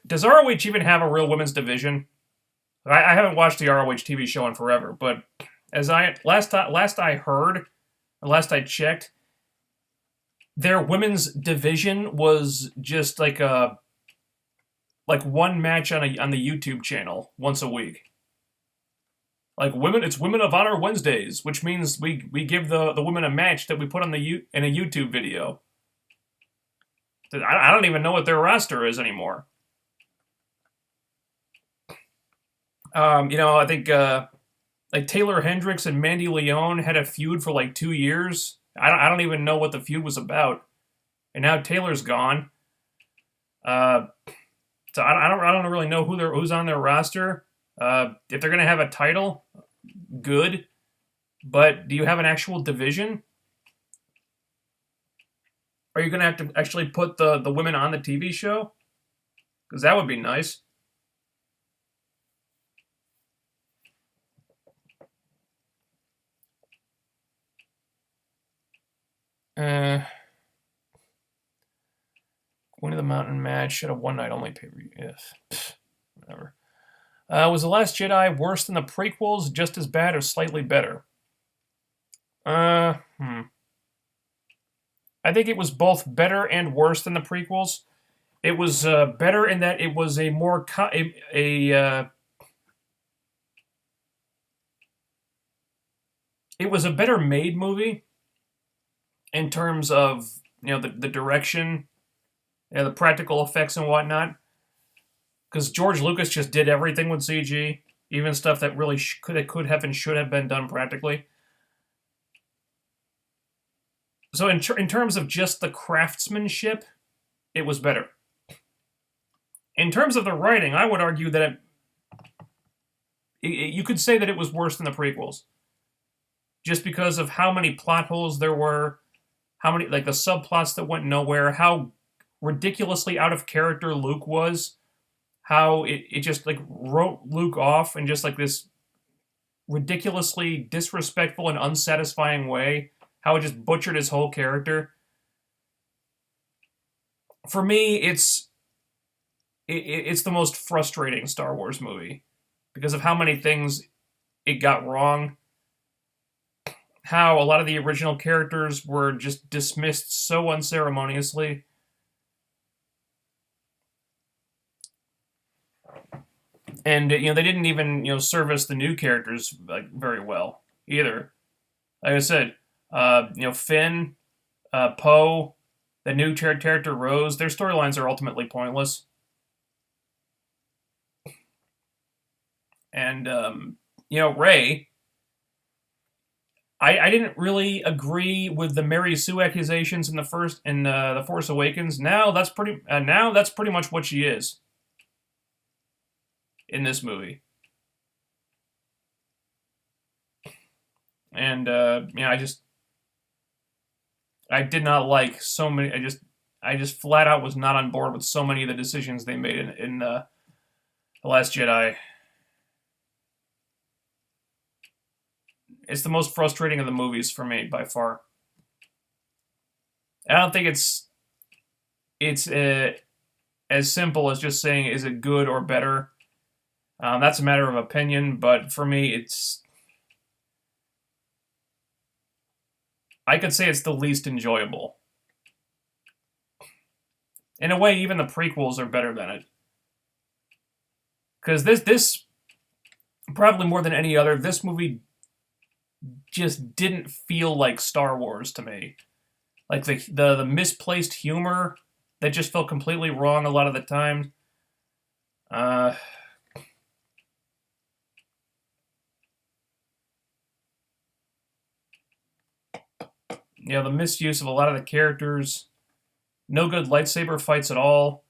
Does ROH even have a real women's division? I haven't watched the ROH TV show in forever, but as last I heard, or last I checked, their women's division was just like a like one match on the YouTube channel once a week. Like it's Women of Honor Wednesdays, which means we give the women a match that we put on in a YouTube video. I don't even know what their roster is anymore. I think like Taylor Hendricks and Mandy Leone had a feud for like 2 years. I don't even know what the feud was about, and now Taylor's gone. Uh, so I don't really know who's on their roster. If they're gonna have a title, good. But do you have an actual division? Are you gonna have to actually put the women on the TV show? Because that would be nice. Uh, Queen of the Mountain match at a one night only pay per view. Yes, whatever. Was The Last Jedi worse than the prequels, just as bad, or slightly better? Uh, hmm. I think it was both better and worse than the prequels. It was better in that it was a more it was a better made movie in terms of the direction, the practical effects and whatnot. Because George Lucas just did everything with CG, even stuff that really could have and should have been done practically. So in terms of just the craftsmanship, it was better. In terms of the writing, I would argue that you could say that it was worse than the prequels, just because of how many plot holes there were, how many like the subplots that went nowhere, how ridiculously out of character Luke was, how it just like wrote Luke off in just like this ridiculously disrespectful and unsatisfying way, how it just butchered his whole character. For me, it's the most frustrating Star Wars movie because of how many things it got wrong, how a lot of the original characters were just dismissed so unceremoniously. And they didn't even service the new characters like very well either. Like I said, Finn, Poe, the new character Rose, their storylines are ultimately pointless. And Rey, I didn't really agree with the Mary Sue accusations in the Force Awakens. Now that's pretty much what she is in this movie. And I did not like so many. I just flat out was not on board with so many of the decisions they made in the Last Jedi. It's the most frustrating of the movies for me by far. I don't think it's as simple as just saying is it good or better. That's a matter of opinion, but for me, I could say it's the least enjoyable. In a way, even the prequels are better than it. Because this probably more than any other, this movie just didn't feel like Star Wars to me. Like the misplaced humor that just felt completely wrong a lot of the time. The misuse of a lot of the characters. No good lightsaber fights at all.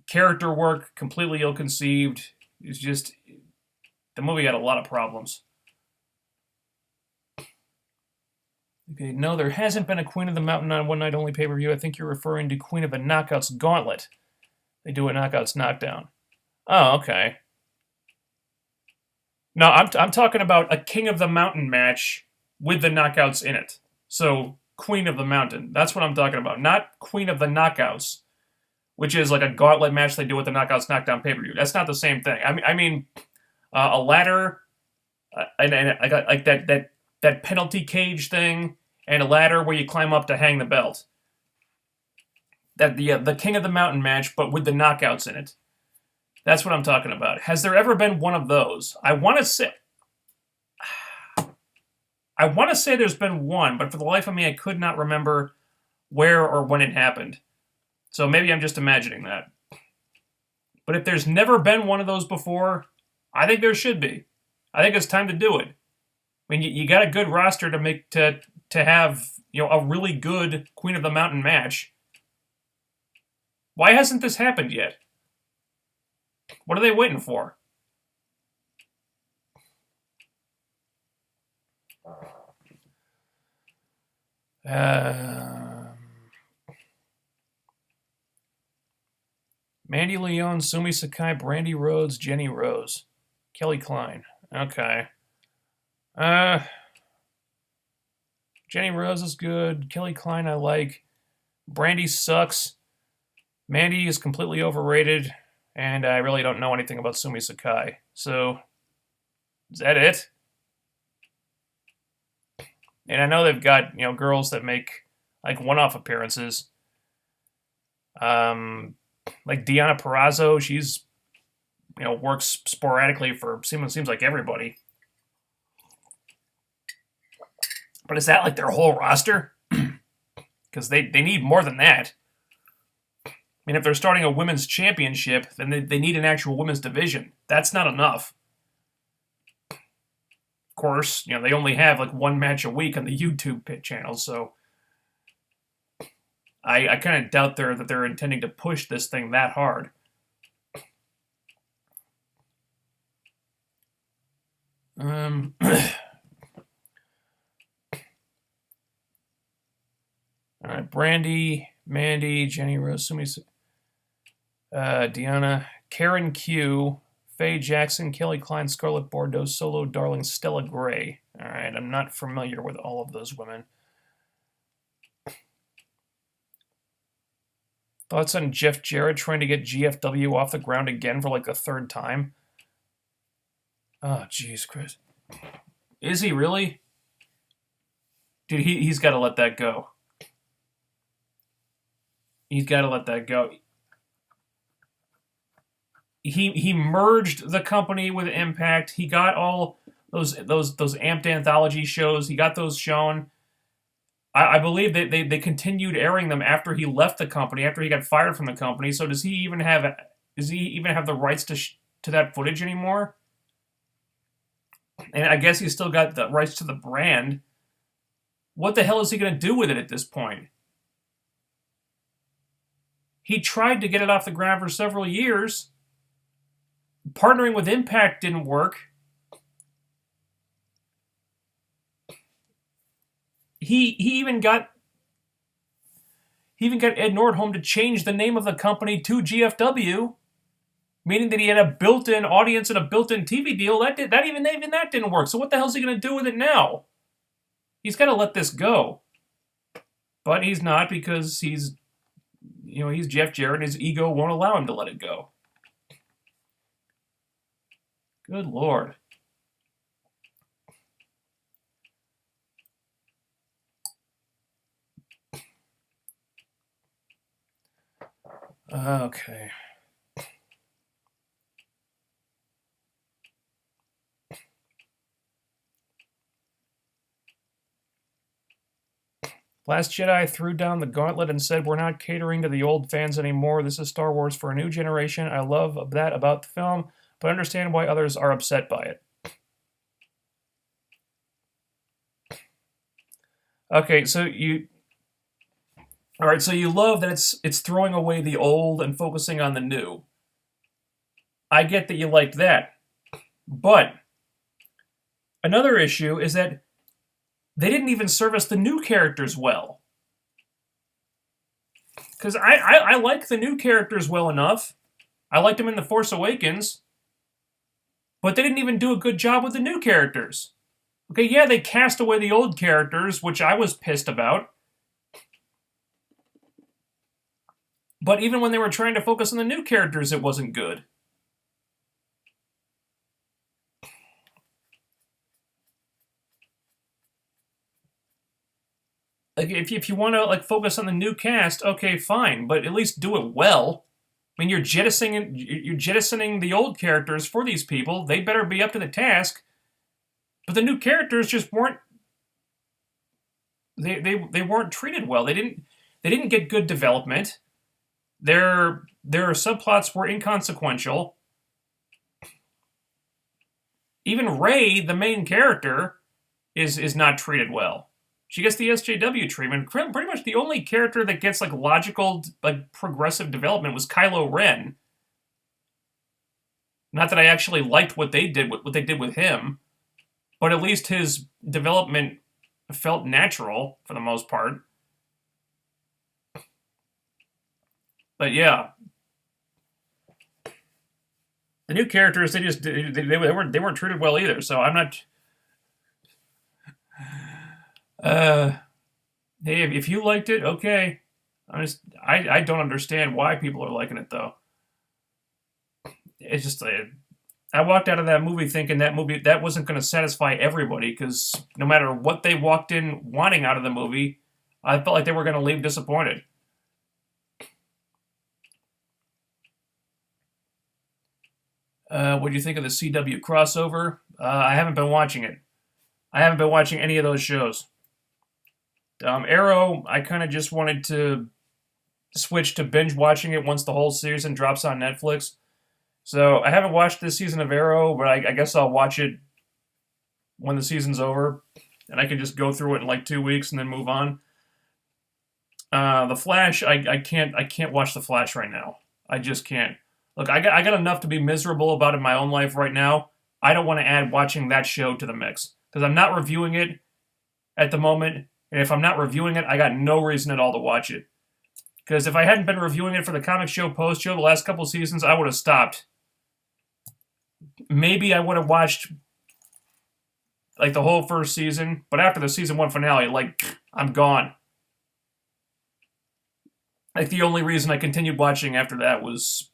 Character work completely ill-conceived. It's just the movie had a lot of problems. Okay, no, there hasn't been a Queen of the Mountain on one night only pay-per-view. I think you're referring to Queen of the Knockouts Gauntlet. They do a Knockouts Knockdown. Oh, okay. No, I'm talking about a King of the Mountain match with the Knockouts in it. So Queen of the Mountain. That's what I'm talking about. Not Queen of the Knockouts, which is like a gauntlet match they do with the Knockouts Knockdown pay-per-view. That's not the same thing. I mean a ladder, and I got like that penalty cage thing, and a ladder where you climb up to hang the belt. That the King of the Mountain match, but with the knockouts in it. That's what I'm talking about. Has there ever been one of those? I want to say there's been one, but for the life of me, I could not remember where or when it happened. So maybe I'm just imagining that. But if there's never been one of those before, I think there should be. I think it's time to do it. I mean, you got a good roster to have a really good Queen of the Mountain match. Why hasn't this happened yet? What are they waiting for? Mandy Leon, Sumi Sakai, Brandy Rhodes, Jenny Rose, Kelly Klein. Okay. Jenny Rose is good. Kelly Klein I like. Brandy sucks. Mandy is completely overrated. And I really don't know anything about Sumi Sakai. So, is that it? And I know they've got, girls that make, like, one-off appearances. Like Deonna Purrazzo, she's, works sporadically for, seems like everybody. But is that, like, their whole roster? Because they need more than that. I mean, if they're starting a women's championship, then they need an actual women's division. That's not enough. Of course, they only have like one match a week on the YouTube pit channel, so I kind of doubt that they're intending to push this thing that hard. All right, Brandy, Mandy, Jenny Rose, Sumi, Deanna, Karen Q, Faye Jackson, Kelly Klein, Scarlett Bordeaux, Solo Darling, Stella Gray. All right, I'm not familiar with all of those women. Thoughts on Jeff Jarrett trying to get GFW off the ground again for like the third time? Oh, jeez, Chris. Is he really? Dude, he's got to let that go. He's got to let that go. He merged the company with Impact. He got all those Amped anthology shows. He got those shown. I believe that they continued airing them after he left the company, after he got fired from the company. So does he even have the rights to that footage anymore? And I guess he's still got the rights to the brand. What the hell is he going to do with it at this point? He tried to get it off the ground for several years. Partnering with Impact didn't work. He even got Ed Nordholm to change the name of the company to GFW, meaning that he had a built-in audience and a built-in TV deal. That didn't work. So what the hell is he going to do with it now? He's got to let this go. But he's not, because he's Jeff Jarrett and his ego won't allow him to let it go. Good Lord. Okay. Last Jedi threw down the gauntlet and said, "We're not catering to the old fans anymore. This is Star Wars for a new generation." I love that about the film, but I understand why others are upset by it. Okay, so you love that it's throwing away the old and focusing on the new. I get that you like that. But another issue is that they didn't even service the new characters well. Because I like the new characters well enough. I liked them in The Force Awakens. But they didn't even do a good job with the new characters. Okay, yeah, they cast away the old characters, which I was pissed about. But even when they were trying to focus on the new characters, it wasn't good. Like, if you want to like focus on the new cast, okay, fine, but at least do it well. I mean, you're jettisoning the old characters for these people. They better be up to the task. But the new characters just weren't. They weren't treated well. They didn't get good development. Their subplots were inconsequential. Even Rey, the main character, is not treated well. She gets the SJW treatment. Pretty much the only character that gets like logical, like progressive development was Kylo Ren. Not that I actually liked what they did with him, but at least his development felt natural for the most part. But yeah, the new characters they weren't treated well either. So I'm not. Hey, if you liked it, okay. I don't understand why people are liking it though. It's just I walked out of that movie thinking that wasn't going to satisfy everybody, because no matter what they walked in wanting out of the movie, I felt like they were going to leave disappointed. What do you think of the CW crossover? I haven't been watching it. I haven't been watching any of those shows. Arrow, I kind of just wanted to switch to binge watching it once the whole season drops on Netflix. So I haven't watched this season of Arrow, but I guess I'll watch it when the season's over, and I can just go through it in like 2 weeks and then move on. The Flash, I can't watch The Flash right now. I just can't. Look, I got enough to be miserable about in my own life right now. I don't want to add watching that show to the mix, because I'm not reviewing it at the moment, and if I'm not reviewing it, I got no reason at all to watch it. Because if I hadn't been reviewing it for the comic show post show the last couple seasons, I would have stopped. Maybe I would have watched like the whole first season, but after the season 1 finale, like, I'm gone. Like, the only reason I continued watching after that was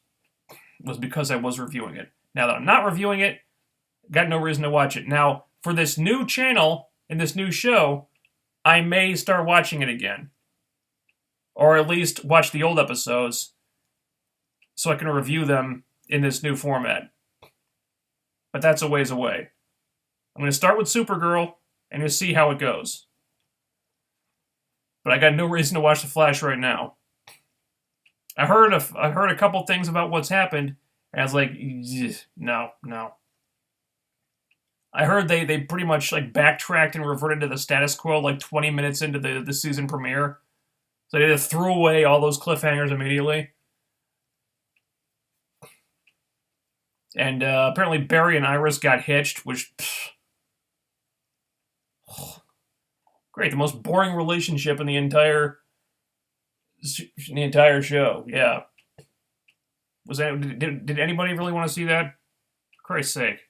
because I was reviewing it. Now that I'm not reviewing it, got no reason to watch it. Now, for this new channel and this new show, I may start watching it again. Or at least watch the old episodes so I can review them in this new format. But that's a ways away. I'm going to start with Supergirl and just see how it goes. But I got no reason to watch The Flash right now. I heard a couple things about what's happened, and I was like, no. I heard they pretty much like backtracked and reverted to the status quo like 20 minutes into the season premiere. So they just threw away all those cliffhangers immediately. And apparently Barry and Iris got hitched, which... great, the most boring relationship in the entire show. Yeah. Did anybody really want to see that? For Christ's sake.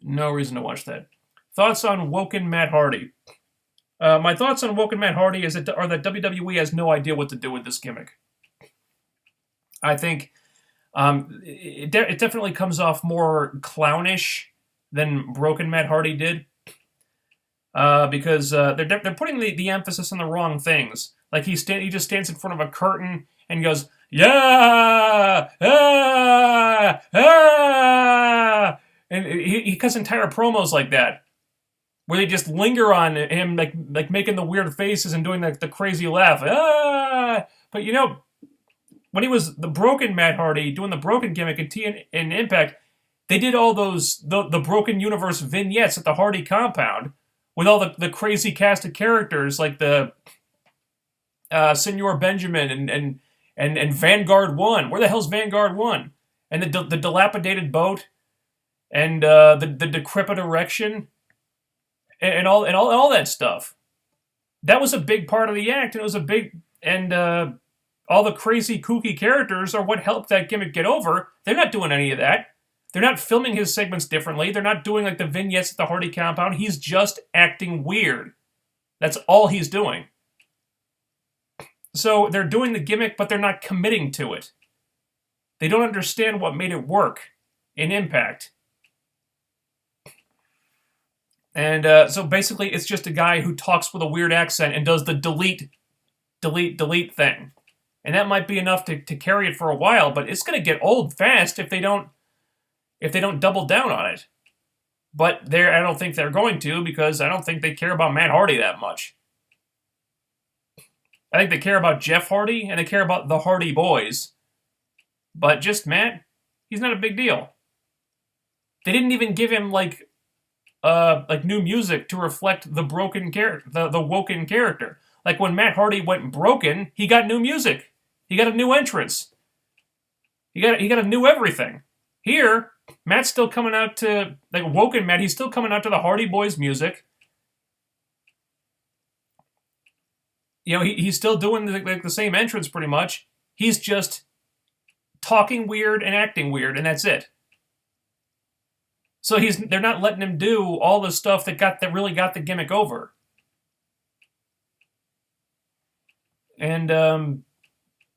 No reason to watch that. Thoughts on Woken Matt Hardy? My thoughts on Woken Matt Hardy are that WWE has no idea what to do with this gimmick. I think it definitely comes off more clownish than Broken Matt Hardy did, because they're putting the emphasis on the wrong things. Like he just stands in front of a curtain and goes, yeah, ah, ah, and he cuts entire promos like that, where they just linger on him, like making the weird faces and doing the crazy laugh. Ah! But you know, when he was the Broken Matt Hardy doing the Broken gimmick in Impact, they did all those the Broken Universe vignettes at the Hardy compound with all the crazy cast of characters like the Senor Benjamin and Vanguard 1. Where the hell's Vanguard 1? And the dilapidated boat and the decrepit erection. And all that stuff. That was a big part of the act, and it was a big all the crazy kooky characters are what helped that gimmick get over. They're not doing any of that. They're not filming his segments differently. They're not doing like the vignettes at the Hardy compound. He's just acting weird. That's all he's doing. So they're doing the gimmick, but they're not committing to it. They don't understand what made it work in Impact. And so basically, it's just a guy who talks with a weird accent and does the delete, delete, delete thing. And that might be enough to carry it for a while, but it's going to get old fast if they don't double down on it. But I don't think they're going to, because I don't think they care about Matt Hardy that much. I think they care about Jeff Hardy and they care about the Hardy Boys. But just Matt, he's not a big deal. They didn't even give him like new music to reflect the broken character, the Woken character. Like when Matt Hardy went broken, he got new music. He got a new entrance. He got a new everything. Here, Matt's still coming out to like Woken Matt. He's still coming out to the Hardy Boys music. You know, he's still doing the same entrance pretty much. He's just talking weird and acting weird, and that's it. So they're not letting him do all the stuff that really got the gimmick over. And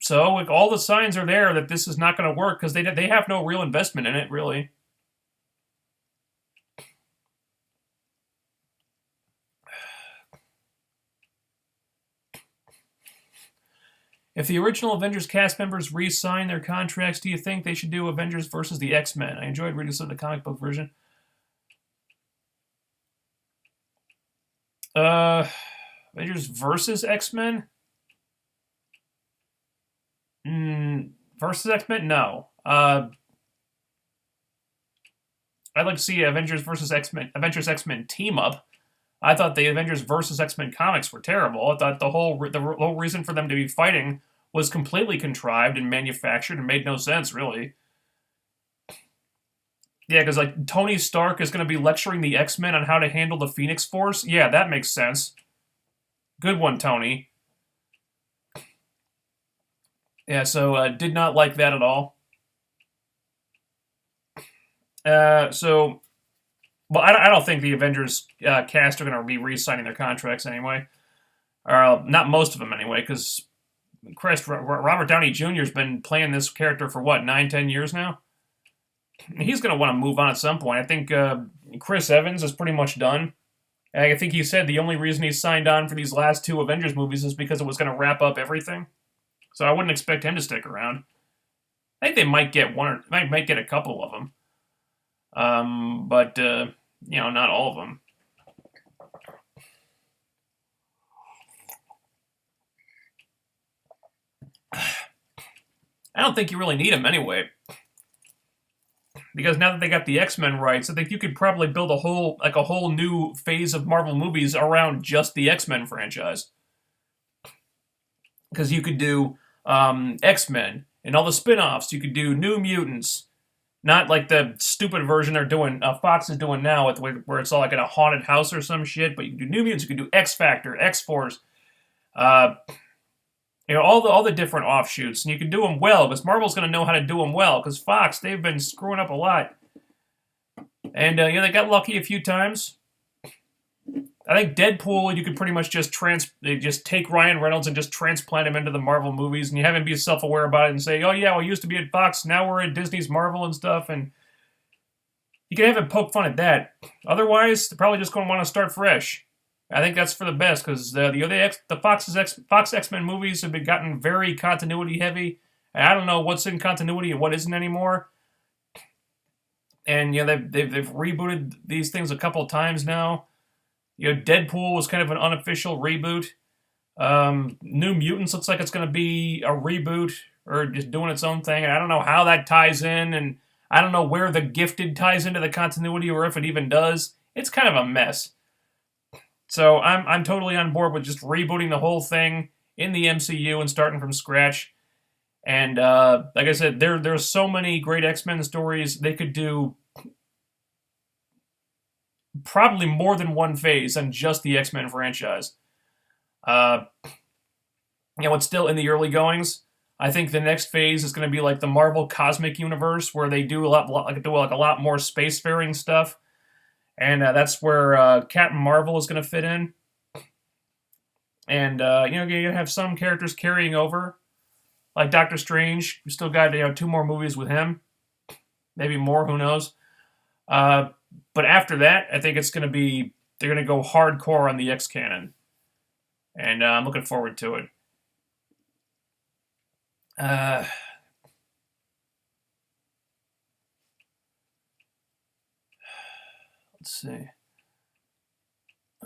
so like, all the signs are there that this is not going to work because they have no real investment in it, really. If the original Avengers cast members re-sign their contracts, do you think they should do Avengers versus the X-Men? I enjoyed reading some of the comic book version. Avengers versus X-Men? Versus X-Men? No. I'd like to see Avengers versus X-Men, Avengers X-Men team up. I thought the Avengers versus X-Men comics were terrible. I thought the whole reason for them to be fighting was completely contrived and manufactured and made no sense, really. Yeah, because like Tony Stark is going to be lecturing the X-Men on how to handle the Phoenix Force. Yeah, that makes sense. Good one, Tony. Yeah, so did not like that at all. Well, I don't think the Avengers cast are going to be re-signing their contracts anyway. Or not most of them anyway, because Robert Downey Jr. has been playing this character for what, 9-10 years now? He's going to want to move on at some point. I think Chris Evans is pretty much done. I think he said the only reason he signed on for these last 2 Avengers movies is because it was going to wrap up everything. So I wouldn't expect him to stick around. I think they might get might get a couple of them. But not all of them. I don't think you really need them anyway. Because now that they got the X-Men rights, I think you could probably build a whole new phase of Marvel movies around just the X-Men franchise. Because you could do X-Men and all the spin-offs. You could do New Mutants. Not like the stupid version they're doing, Fox is doing now, where it's all like in a haunted house or some shit. But you can do New Mutants, you can do X-Factor, X-Force, all the different offshoots, and you can do them well, because Marvel's going to know how to do them well, because Fox, they've been screwing up a lot. And, they got lucky a few times. I think Deadpool, you could pretty much just take Ryan Reynolds and just transplant him into the Marvel movies, and you have him be self-aware about it and say, oh yeah, we used to be at Fox, now we're at Disney's Marvel and stuff, and you can have him poke fun at that. Otherwise, they're probably just going to want to start fresh. I think that's for the best, because the Fox X-Men movies have gotten very continuity heavy, and I don't know what's in continuity and what isn't anymore. And they've rebooted these things a couple of times now. Deadpool was kind of an unofficial reboot. New Mutants looks like it's going to be a reboot or just doing its own thing. And I don't know how that ties in, and I don't know where The Gifted ties into the continuity or if it even does. It's kind of a mess. So I'm totally on board with just rebooting the whole thing in the MCU and starting from scratch. And like I said, there's so many great X-Men stories. They could do probably more than one phase on just the X-Men franchise. It's still in the early goings. I think the next phase is going to be like the Marvel Cosmic Universe, where they do a lot more spacefaring stuff. And that's where Captain Marvel is going to fit in. And, you're going to have some characters carrying over. Like Doctor Strange. We still got 2 more movies with him. Maybe more, who knows. But after that, I think it's going to be they're gonna go hardcore on the X canon, and I'm looking forward to it. Uh, let's see.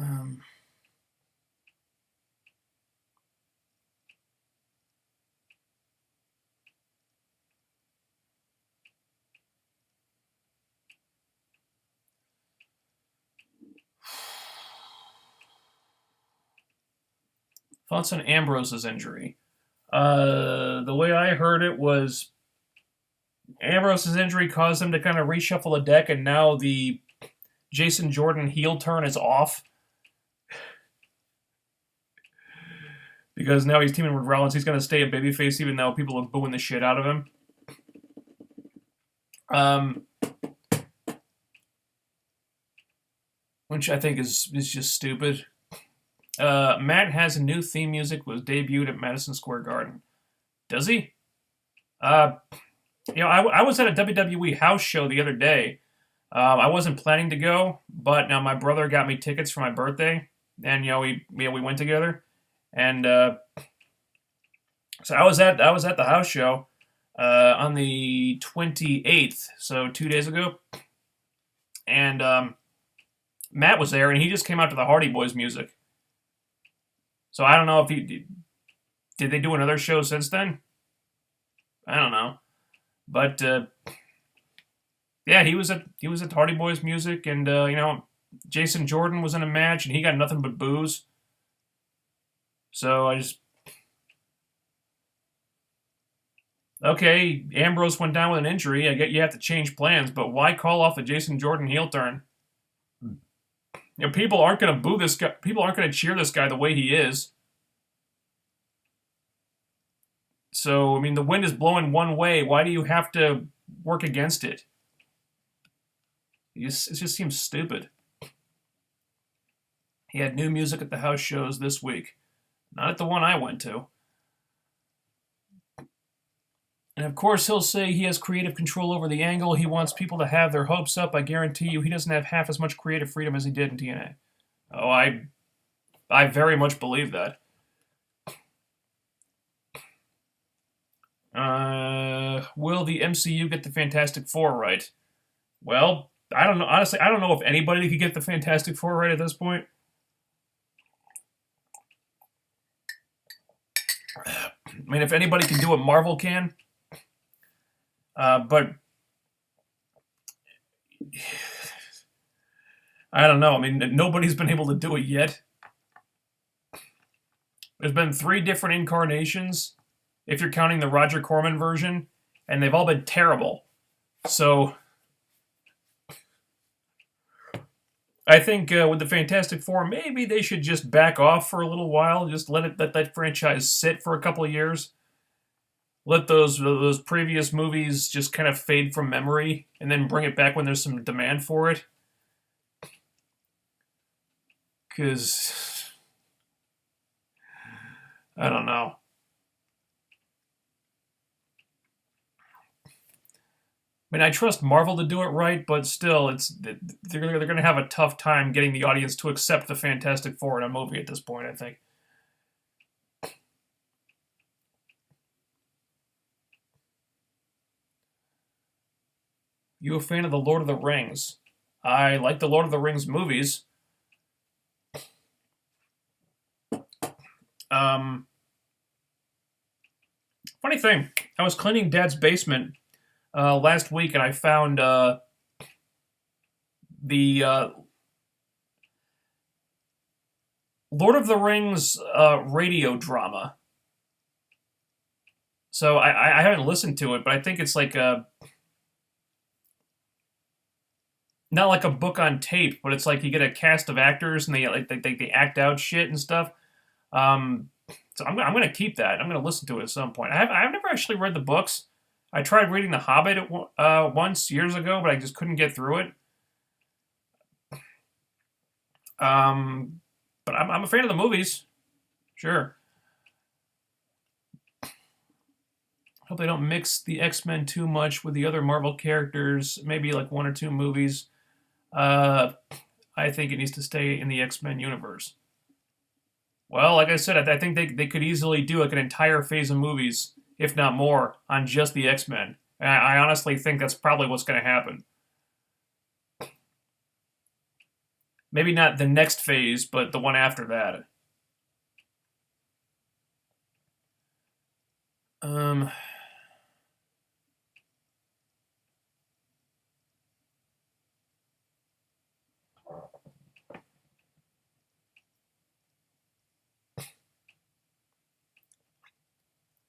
Um, Thoughts on Ambrose's injury? The way I heard it was Ambrose's injury caused him to kind of reshuffle the deck, and now the Jason Jordan heel turn is off because now he's teaming with Rollins. He's going to stay a babyface even though people are booing the shit out of him. Which I think is just stupid. Matt has a new theme music, was debuted at Madison Square Garden. Does he? I was at a WWE house show the other day. I wasn't planning to go, but now my brother got me tickets for my birthday, and we went together, and so I was at the house show on the 28th, so 2 days ago, and Matt was there, and he just came out to the Hardy Boys music. So I don't know if did they do another show since then? I don't know, but yeah, he was at Hardy Boys music, and Jason Jordan was in a match, and he got nothing but boos. So okay, Ambrose went down with an injury. I get you have to change plans, but why call off the Jason Jordan heel turn? People aren't going to boo this guy. People aren't going to cheer this guy the way he is. So, I mean, the wind is blowing one way. Why do you have to work against it? It just seems stupid. He had new music at the house shows this week. Not at the one I went to. And of course, he'll say he has creative control over the angle. He wants people to have their hopes up. I guarantee you he doesn't have half as much creative freedom as he did in TNA. Oh, I very much believe that. Will the MCU get the Fantastic Four right? Well, I don't know. Honestly, I don't know if anybody could get the Fantastic Four right at this point. I mean, if anybody can do what Marvel can. But I don't know. I mean, nobody's been able to do it yet. There's been 3 different incarnations, if you're counting the Roger Corman version, and they've all been terrible. So I think with the Fantastic Four, maybe they should just back off for a little while. Just let that franchise sit for a couple of years. Let those previous movies just kind of fade from memory, and then bring it back when there's some demand for it. Because I don't know. I mean, I trust Marvel to do it right, but still, they're going to have a tough time getting the audience to accept the Fantastic Four in a movie at this point, I think. You a fan of the Lord of the Rings? I like the Lord of the Rings movies. Funny thing, I was cleaning Dad's basement last week, and I found the Lord of the Rings radio drama. So I haven't listened to it, but I think it's like not like a book on tape, but it's like you get a cast of actors and they act out shit and stuff. So I'm going to keep that. I'm going to listen to it at some point. I've never actually read the books. I tried reading The Hobbit once years ago, but I just couldn't get through it. But I'm a fan of the movies. Sure. Hope they don't mix the X-Men too much with the other Marvel characters. Maybe like 1 or 2 movies. I think it needs to stay in the X-Men universe. Well, like I said, I think they could easily do like an entire phase of movies, if not more, on just the X-Men. And I honestly think that's probably what's going to happen. Maybe not the next phase, but the one after that. Um,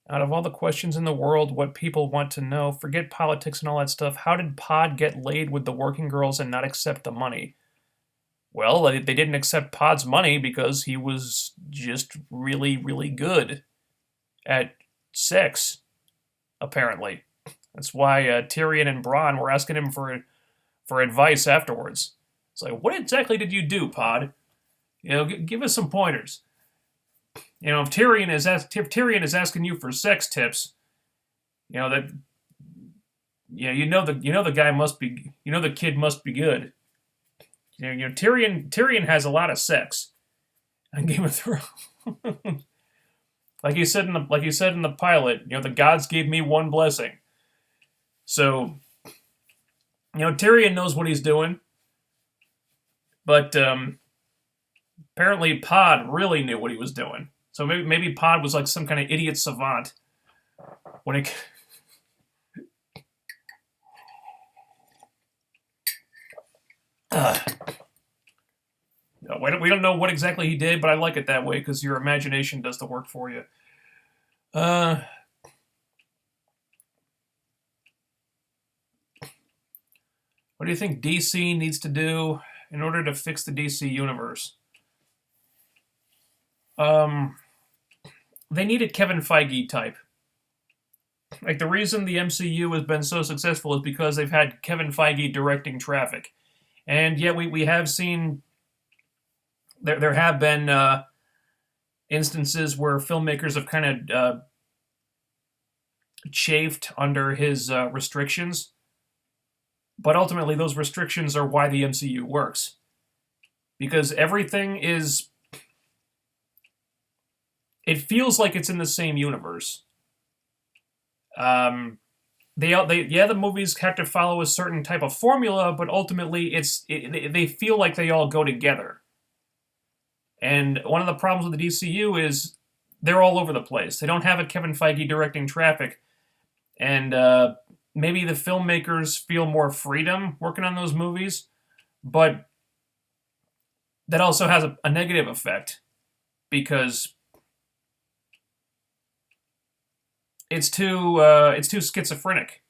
Out of all the questions in the world, what people want to know, forget politics and all that stuff, how did Pod get laid with the working girls and not accept the money? Well, they didn't accept Pod's money because he was just really, really good at sex, apparently. That's why Tyrion and Bronn were asking him for advice afterwards. It's like, what exactly did you do, Pod? Give us some pointers. If Tyrion is asking you for sex tips, that the guy must be the kid must be good. Tyrion has a lot of sex on Game of Thrones. like you said in the pilot, the gods gave me one blessing. So, Tyrion knows what he's doing, but apparently Pod really knew what he was doing. So maybe Pod was like some kind of idiot savant when it. We don't know what exactly he did, but I like it that way because your imagination does the work for you. What do you think DC needs to do in order to fix the DC universe? They needed Kevin Feige type. Like, the reason the MCU has been so successful is because they've had Kevin Feige directing traffic. And yet we have seen there have been instances where filmmakers have kind of chafed under his restrictions. But ultimately, those restrictions are why the MCU works. Because everything is... It feels like it's in the same universe. The movies have to follow a certain type of formula, but ultimately they feel like they all go together. And one of the problems with the DCU is they're all over the place. They don't have a Kevin Feige directing traffic, and maybe the filmmakers feel more freedom working on those movies, but that also has a negative effect because it's too schizophrenic.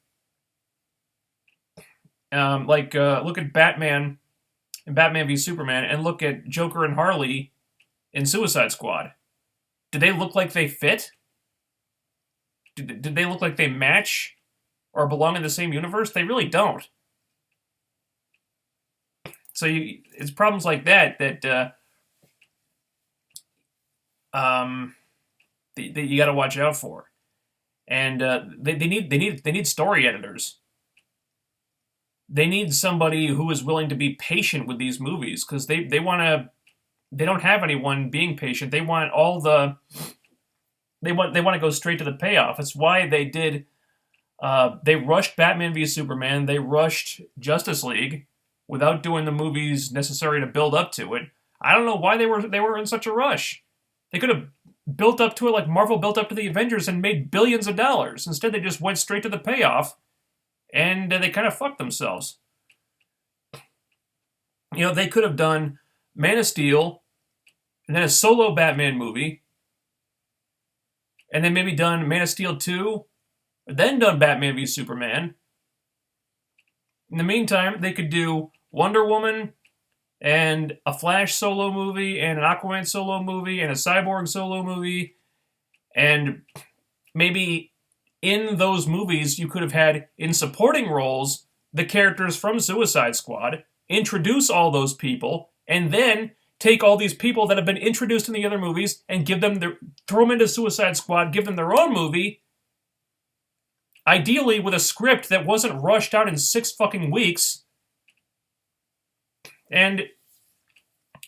Look at Batman and Batman v Superman, and look at Joker and Harley in Suicide Squad. Did they look like they fit? Did they look like they match or belong in the same universe? They really don't. So it's problems like that that you got to watch out for. And they need story editors. They need somebody who is willing to be patient with these movies because they don't have anyone being patient. They want they want to go straight to the payoff. It's why they did. They rushed Batman v Superman. They rushed Justice League without doing the movies necessary to build up to it. I don't know why they were in such a rush. They could have built up to it like Marvel built up to the Avengers and made billions of dollars. Instead, they just went straight to the payoff, and they kind of fucked themselves. They could have done Man of Steel, and then a solo Batman movie, and then maybe done Man of Steel 2, then done Batman v Superman. In the meantime, they could do Wonder Woman, and a Flash solo movie, and an Aquaman solo movie, and a Cyborg solo movie, and maybe in those movies you could have had, in supporting roles, the characters from Suicide Squad, introduce all those people, and then take all these people that have been introduced in the other movies and throw them into Suicide Squad, give them their own movie, ideally with a script that wasn't rushed out in 6 fucking weeks, and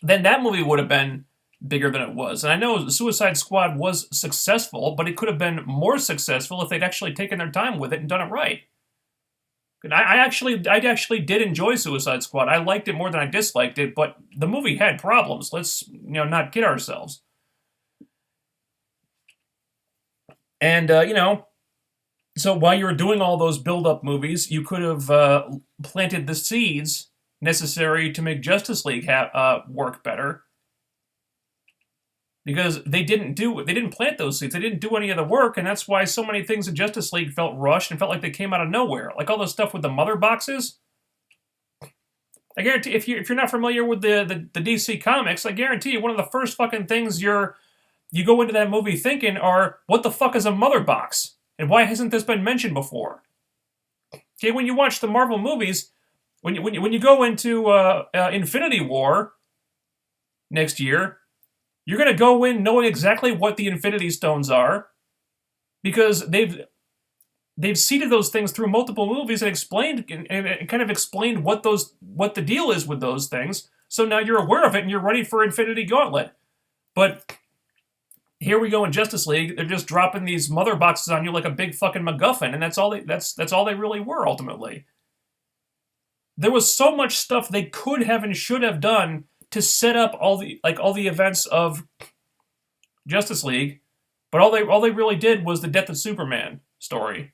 then that movie would have been bigger than it was. And I know Suicide Squad was successful, but it could have been more successful if they'd actually taken their time with it and done it right. And I actually did enjoy Suicide Squad. I liked it more than I disliked it, but the movie had problems. Let's not kid ourselves. And so while you were doing all those build-up movies, you could have planted the seeds necessary to make Justice League work better. Because they didn't plant those seeds. They didn't do any of the work, and that's why so many things in Justice League felt rushed and felt like they came out of nowhere. Like all the stuff with the mother boxes. I guarantee, if you're not familiar with the DC comics, I guarantee you one of the first fucking things you go into that movie thinking are, what the fuck is a mother box? And why hasn't this been mentioned before? Okay, when you watch the Marvel movies, when you go into Infinity War next year, you're going to go in knowing exactly what the Infinity Stones are, because they've seeded those things through multiple movies and explained and kind of explained what the deal is with those things. So now you're aware of it and you're ready for Infinity Gauntlet. But here we go in Justice League. They're just dropping these mother boxes on you like a big fucking MacGuffin, and that's all they really were ultimately. There was so much stuff they could have and should have done to set up all the events of Justice League, but all they really did was the death of Superman story.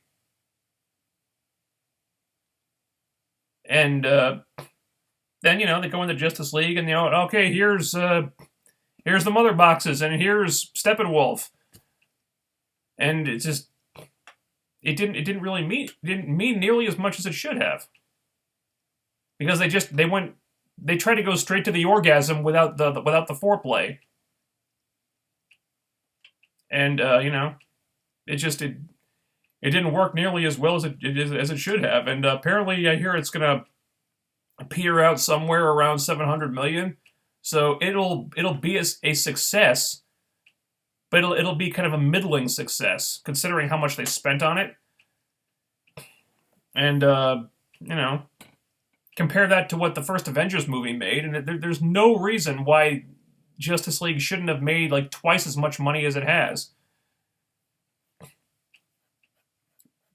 And then they go into Justice League and okay, here's the mother boxes and here's Steppenwolf, and it didn't mean nearly as much as it should have, because they tried to go straight to the orgasm without the foreplay, and it didn't work nearly as well as it should have. And apparently, I hear it's gonna peter out somewhere around $700 million. So it'll be a success, but it'll be kind of a middling success considering how much they spent on it. And compare that to what the first Avengers movie made, and there's no reason why Justice League shouldn't have made like twice as much money as it has.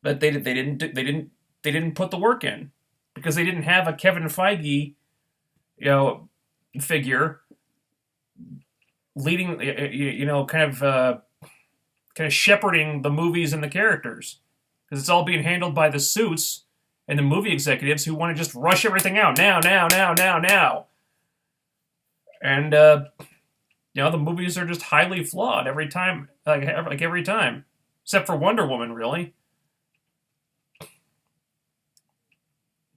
But they didn't put the work in, because they didn't have a Kevin Feige, figure leading, kind of shepherding the movies and the characters, because it's all being handled by the suits and the movie executives who want to just rush everything out now. And the movies are just highly flawed every time, like every time, except for Wonder Woman, really.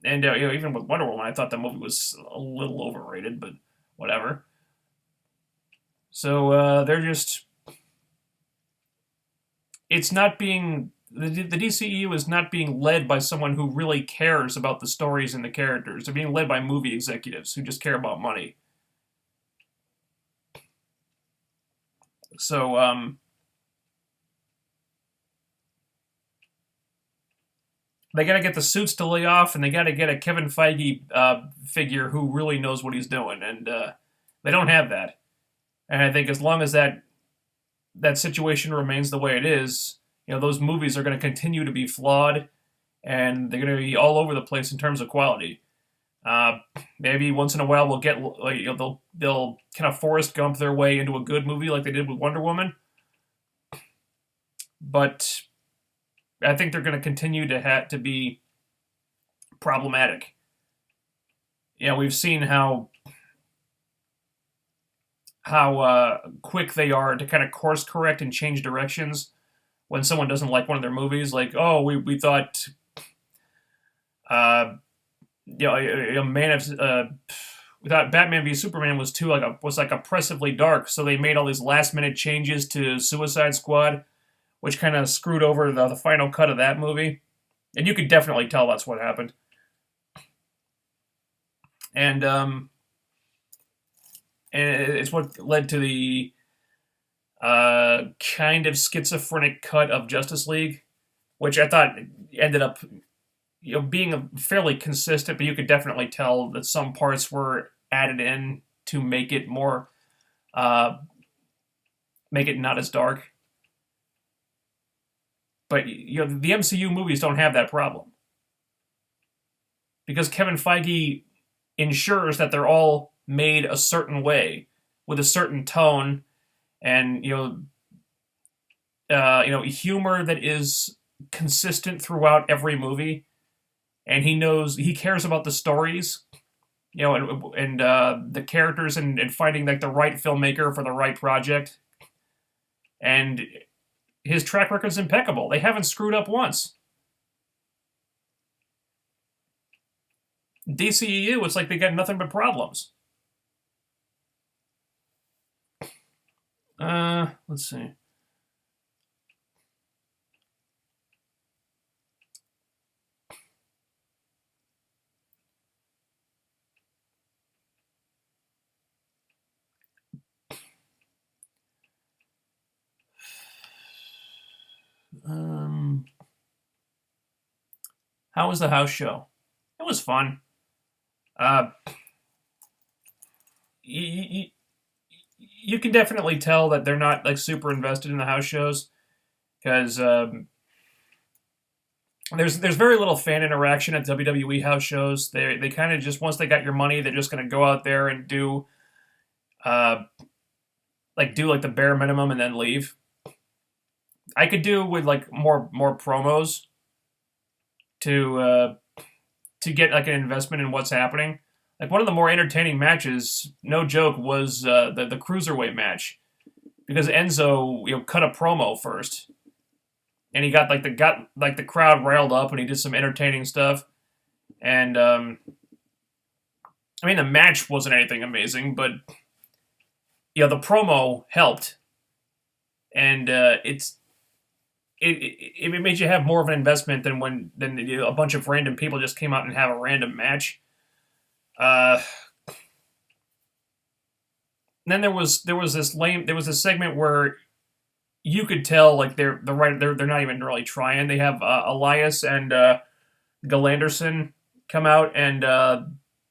And even with Wonder Woman, I thought the movie was a little overrated, but whatever. So they're just, it's not being, the DCEU is not being led by someone who really cares about the stories and the characters. They're being led by movie executives who just care about money. So they got to get the suits to lay off, and they got to get a Kevin Feige figure who really knows what he's doing, and they don't have that. And I think as long as that situation remains the way it is, those movies are going to continue to be flawed, and they're going to be all over the place in terms of quality. Maybe once in a while we'll get they'll kind of Forrest Gump their way into a good movie like they did with Wonder Woman, but I think they're going to continue to be problematic. We've seen how quick they are to kind of course correct and change directions when someone doesn't like one of their movies. Like, oh, we thought, we thought Batman v Superman was oppressively dark, so they made all these last minute changes to Suicide Squad, which kind of screwed over the final cut of that movie. And you could definitely tell that's what happened. And it's what led to the kind of schizophrenic cut of Justice League, which I thought ended up being fairly consistent, but you could definitely tell that some parts were added in to make it more, uh, make it not as dark. But the MCU movies don't have that problem because Kevin Feige ensures that they're all made a certain way with a certain tone and humor that is consistent throughout every movie, and he cares about the stories, and the characters, and finding like the right filmmaker for the right project, and his track record's impeccable. They haven't screwed up once. DCEU, it's like they got nothing but problems. Let's see. How was the house show? It was fun. Uh, you, you can definitely tell that they're not like super invested in the house shows because there's very little fan interaction at WWE house shows. They kind of just once they got your money, they're just gonna go out there and uh do like the bare minimum and then leave. I could do with like more promos to to get like an investment in what's happening. Like one of the more entertaining matches, no joke, was the cruiserweight match because Enzo cut a promo first, and he got the crowd riled up, and he did some entertaining stuff. And I mean the match wasn't anything amazing, but the promo helped, and it made you have more of an investment than a bunch of random people just came out and have a random match. Uh, then there was this segment where you could tell like they're not even really trying. They have Elias and Galanderson come out, and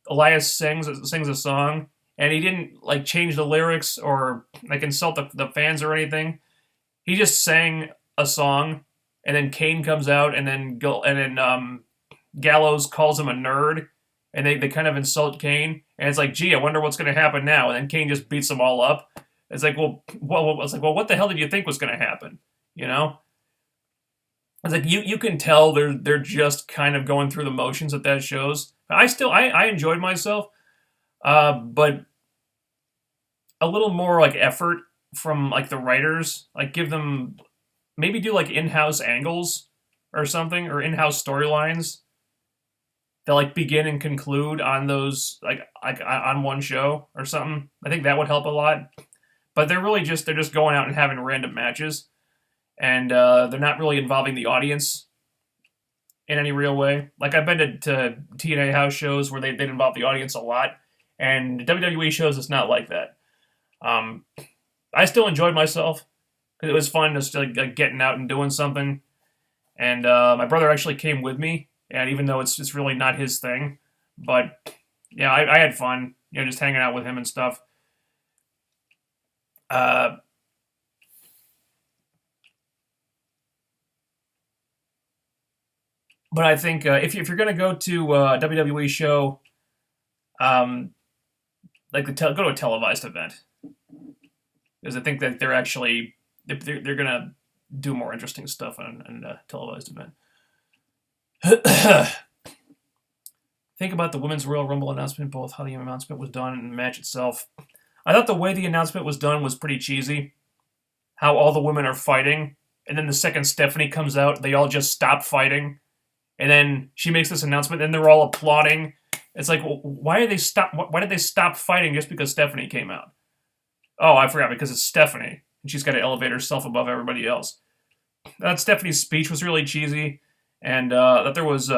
Elias sings a song, and he didn't like change the lyrics or like insult the fans or anything. He just sang a song, and then Kane comes out, and then Gallows calls him a nerd, and they kind of insult Kane, and it's like, gee, I wonder what's going to happen now, and then Kane just beats them all up. It's like, well, what the hell did you think was going to happen? You know, it's like you can tell they're just kind of going through the motions at that shows. I enjoyed myself, but a little more like effort from like the writers, like give them maybe do like in-house angles or something, or in-house storylines that like begin and conclude on those like on one show or something. I think that would help a lot. But they're just going out and having random matches, and they're not really involving the audience in any real way. Like I've been to TNA house shows where they involve the audience a lot, and WWE shows it's not like that. I still enjoyed myself. It was fun just like getting out and doing something. And my brother actually came with me, and even though it's really not his thing, but yeah, I had fun, just hanging out with him and stuff. Uh, but I think if you're gonna go to a WWE show, um, go to a televised event because I think that they're gonna do more interesting stuff on a televised event. Think about the Women's Royal Rumble announcement, both how the announcement was done and the match itself. I thought the way the announcement was done was pretty cheesy. How all the women are fighting, and then the second Stephanie comes out, they all just stop fighting, and then she makes this announcement, and they're all applauding. It's like, well, why did they stop? Why did they stop fighting just because Stephanie came out? Oh, I forgot, because it's Stephanie, and she's got to elevate herself above everybody else. That Stephanie's speech was really cheesy, and that there was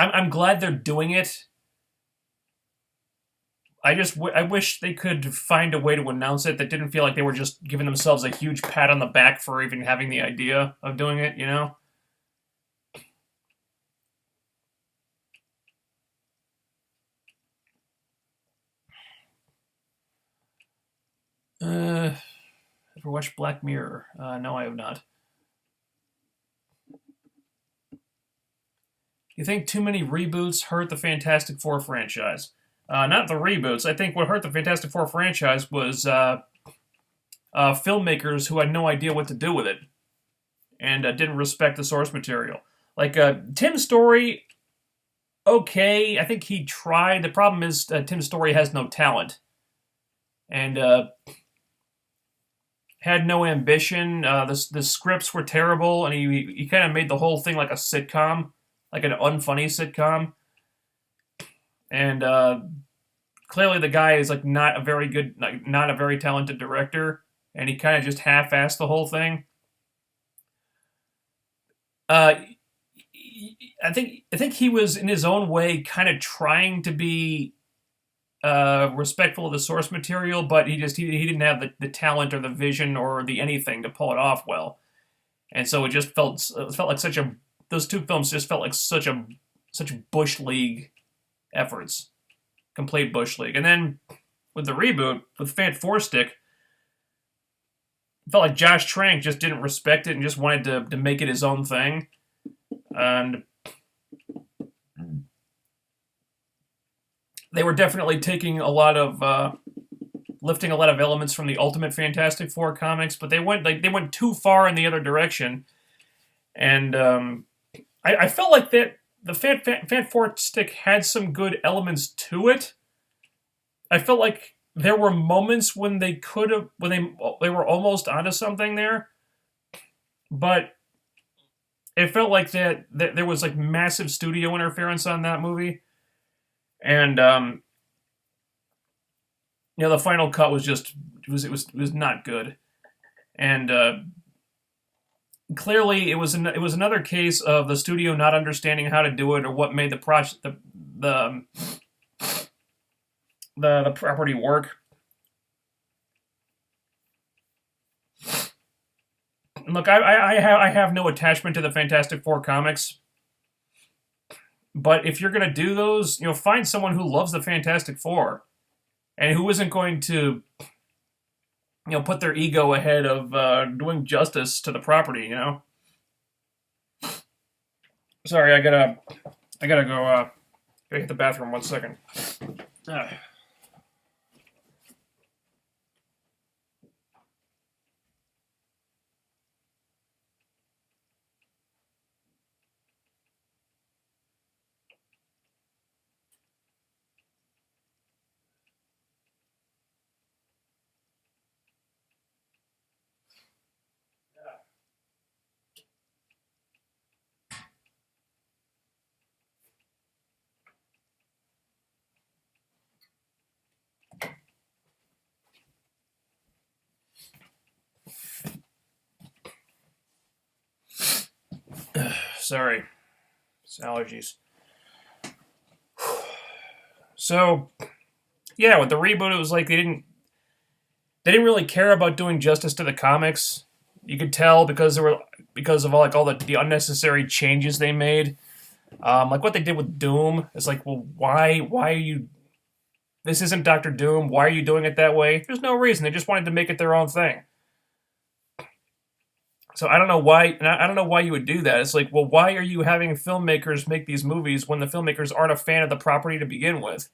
I'm glad they're doing it. I wish they could find a way to announce it that didn't feel like they were just giving themselves a huge pat on the back for even having the idea of doing it. Ever watched Black Mirror? No, I have not. You think too many reboots hurt the Fantastic Four franchise? Not the reboots. I think what hurt the Fantastic Four franchise was filmmakers who had no idea what to do with it and didn't respect the source material. Like Tim Story, okay, I think he tried. The problem is Tim Story has no talent and had no ambition. The scripts were terrible, and he kind of made the whole thing like a sitcom, like an unfunny sitcom. And clearly, the guy is like not a very good, like, not a very talented director, and he kind of just half-assed the whole thing. Uh, I think he was in his own way kind of trying to be respectful of the source material, but he didn't have the talent or the vision or the anything to pull it off well, and so it felt like such a those two films just felt like such bush league efforts, complete bush league, and then with the reboot with Fant Four Stick, it felt like Josh Trank just didn't respect it and just wanted to make it his own thing, and they were definitely taking a lot of lifting a lot of elements from the Ultimate Fantastic Four comics, but they went too far in the other direction, and I felt like that the Fan Four Stick had some good elements to it. I felt like there were moments when they were almost onto something there, but it felt like that there was like massive studio interference on that movie. And the final cut was just it was not good, and clearly it was another case of the studio not understanding how to do it or what made the project the property work. Look, I have no attachment to the Fantastic Four comics. But if you're going to do those, find someone who loves the Fantastic Four and who isn't going to, put their ego ahead of doing justice to the property. Sorry, I gotta go. Gotta hit the bathroom 1 second. Sorry, it's allergies. So, yeah, with the reboot, it was like they didn't really care about doing justice to the comics. You could tell because of all the unnecessary changes they made. Like what they did with Doom. It's like, well, why are you? This isn't Doctor Doom. Why are you doing it that way? There's no reason. They just wanted to make it their own thing. So I don't know why, and I don't know why you would do that. It's like, well, why are you having filmmakers make these movies when the filmmakers aren't a fan of the property to begin with?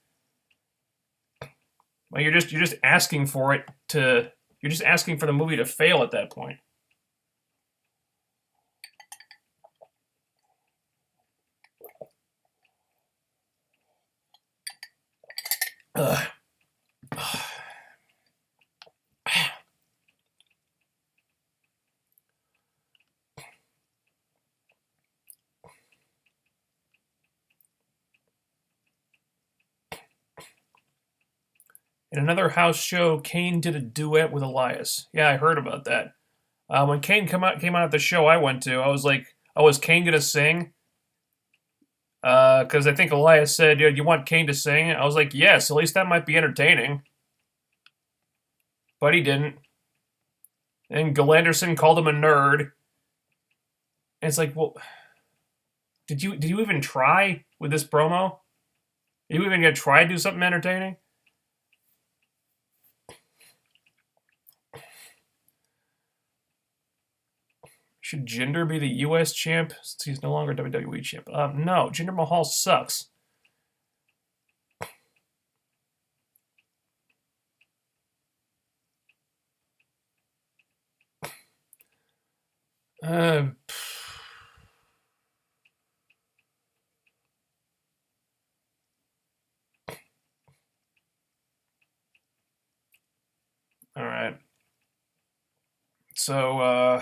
Well, you're just asking for it to. You're just asking for the movie to fail at that point. Ugh. In another house show, Kane did a duet with Elias. Yeah, I heard about that. When Kane came out at the show I went to, I was like, "Oh, is Kane gonna sing?" Because I think Elias said, "You want Kane to sing?" I was like, "Yes, at least that might be entertaining." But he didn't. And Gil Anderson called him a nerd. And it's like, well, did you even try with this promo? Are you even gonna try to do something entertaining? Should Jinder be the U.S. champ since he's no longer WWE champ? No, Jinder Mahal sucks. Uh, all right. So,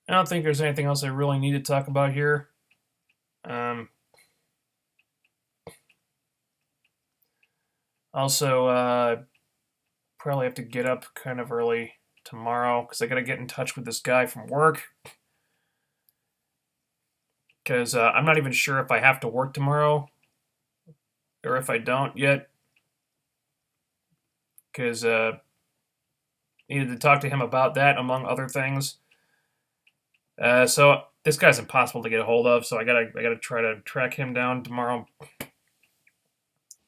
I don't think there's anything else I really need to talk about here. Also, probably have to get up kind of early tomorrow because I got to get in touch with this guy from work. Because I'm not even sure if I have to work tomorrow or if I don't yet. Because needed to talk to him about that, among other things. So this guy's impossible to get a hold of, so I gotta try to track him down tomorrow.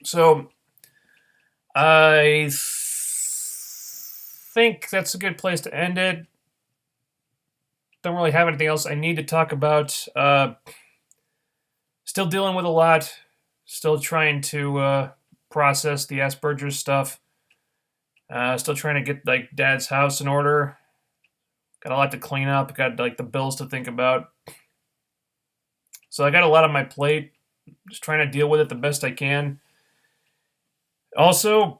So I think that's a good place to end it. Don't really have anything else I need to talk about. Still dealing with a lot. Still trying to process the Asperger stuff. Still trying to get like Dad's house in order. Got a lot to clean up. Got like the bills to think about. So I got a lot on my plate. Just trying to deal with it the best I can. Also,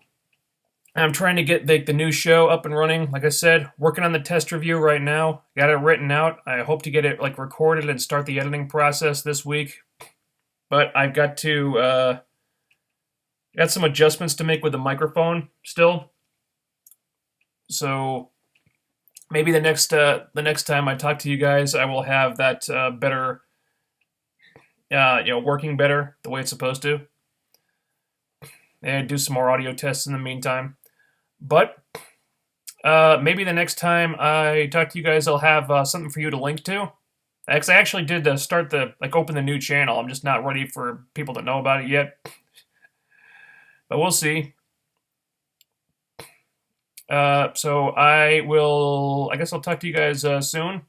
I'm trying to get like the new show up and running. Like I said, working on the test review right now. Got it written out. I hope to get it like recorded and start the editing process this week. But I've got to got some adjustments to make with the microphone still. So maybe the next time I talk to you guys, I will have that better, working better the way it's supposed to. And do some more audio tests in the meantime. But maybe the next time I talk to you guys, I'll have something for you to link to. I actually did open the new channel. I'm just not ready for people to know about it yet. But we'll see. So I guess I'll talk to you guys soon.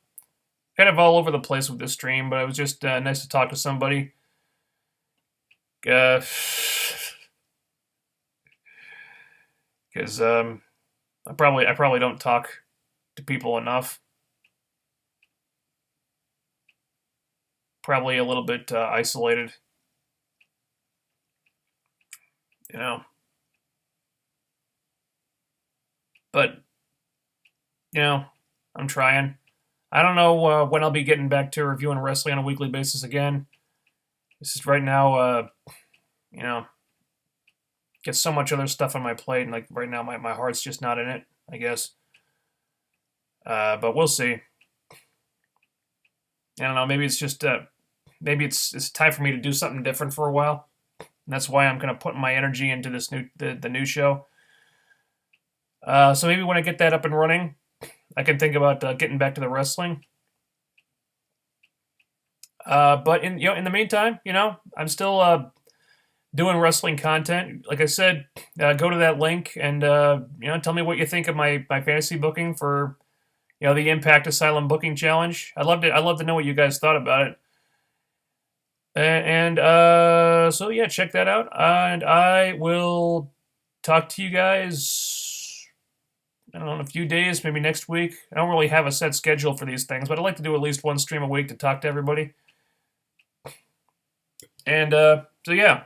Kind of all over the place with this stream, but it was just nice to talk to somebody. Because I probably don't talk to people enough. Probably a little bit isolated. But I'm trying. I don't know when I'll be getting back to reviewing wrestling on a weekly basis again. This is right now, get so much other stuff on my plate, and like right now, my heart's just not in it, I guess. But we'll see. I don't know. Maybe it's just maybe it's time for me to do something different for a while. And that's why I'm gonna put my energy into this the new show. So maybe when I get that up and running, I can think about getting back to the wrestling. But in the meantime, I'm still doing wrestling content. Like I said, go to that link and tell me what you think of my fantasy booking for the Impact Asylum Booking Challenge. I'd love to know what you guys thought about it. And so yeah, check that out. And I will talk to you guys, I don't know, in a few days, maybe next week. I don't really have a set schedule for these things, but I'd like to do at least one stream a week to talk to everybody. And so yeah,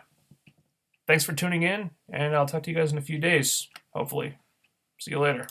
thanks for tuning in, and I'll talk to you guys in a few days, hopefully. See you later.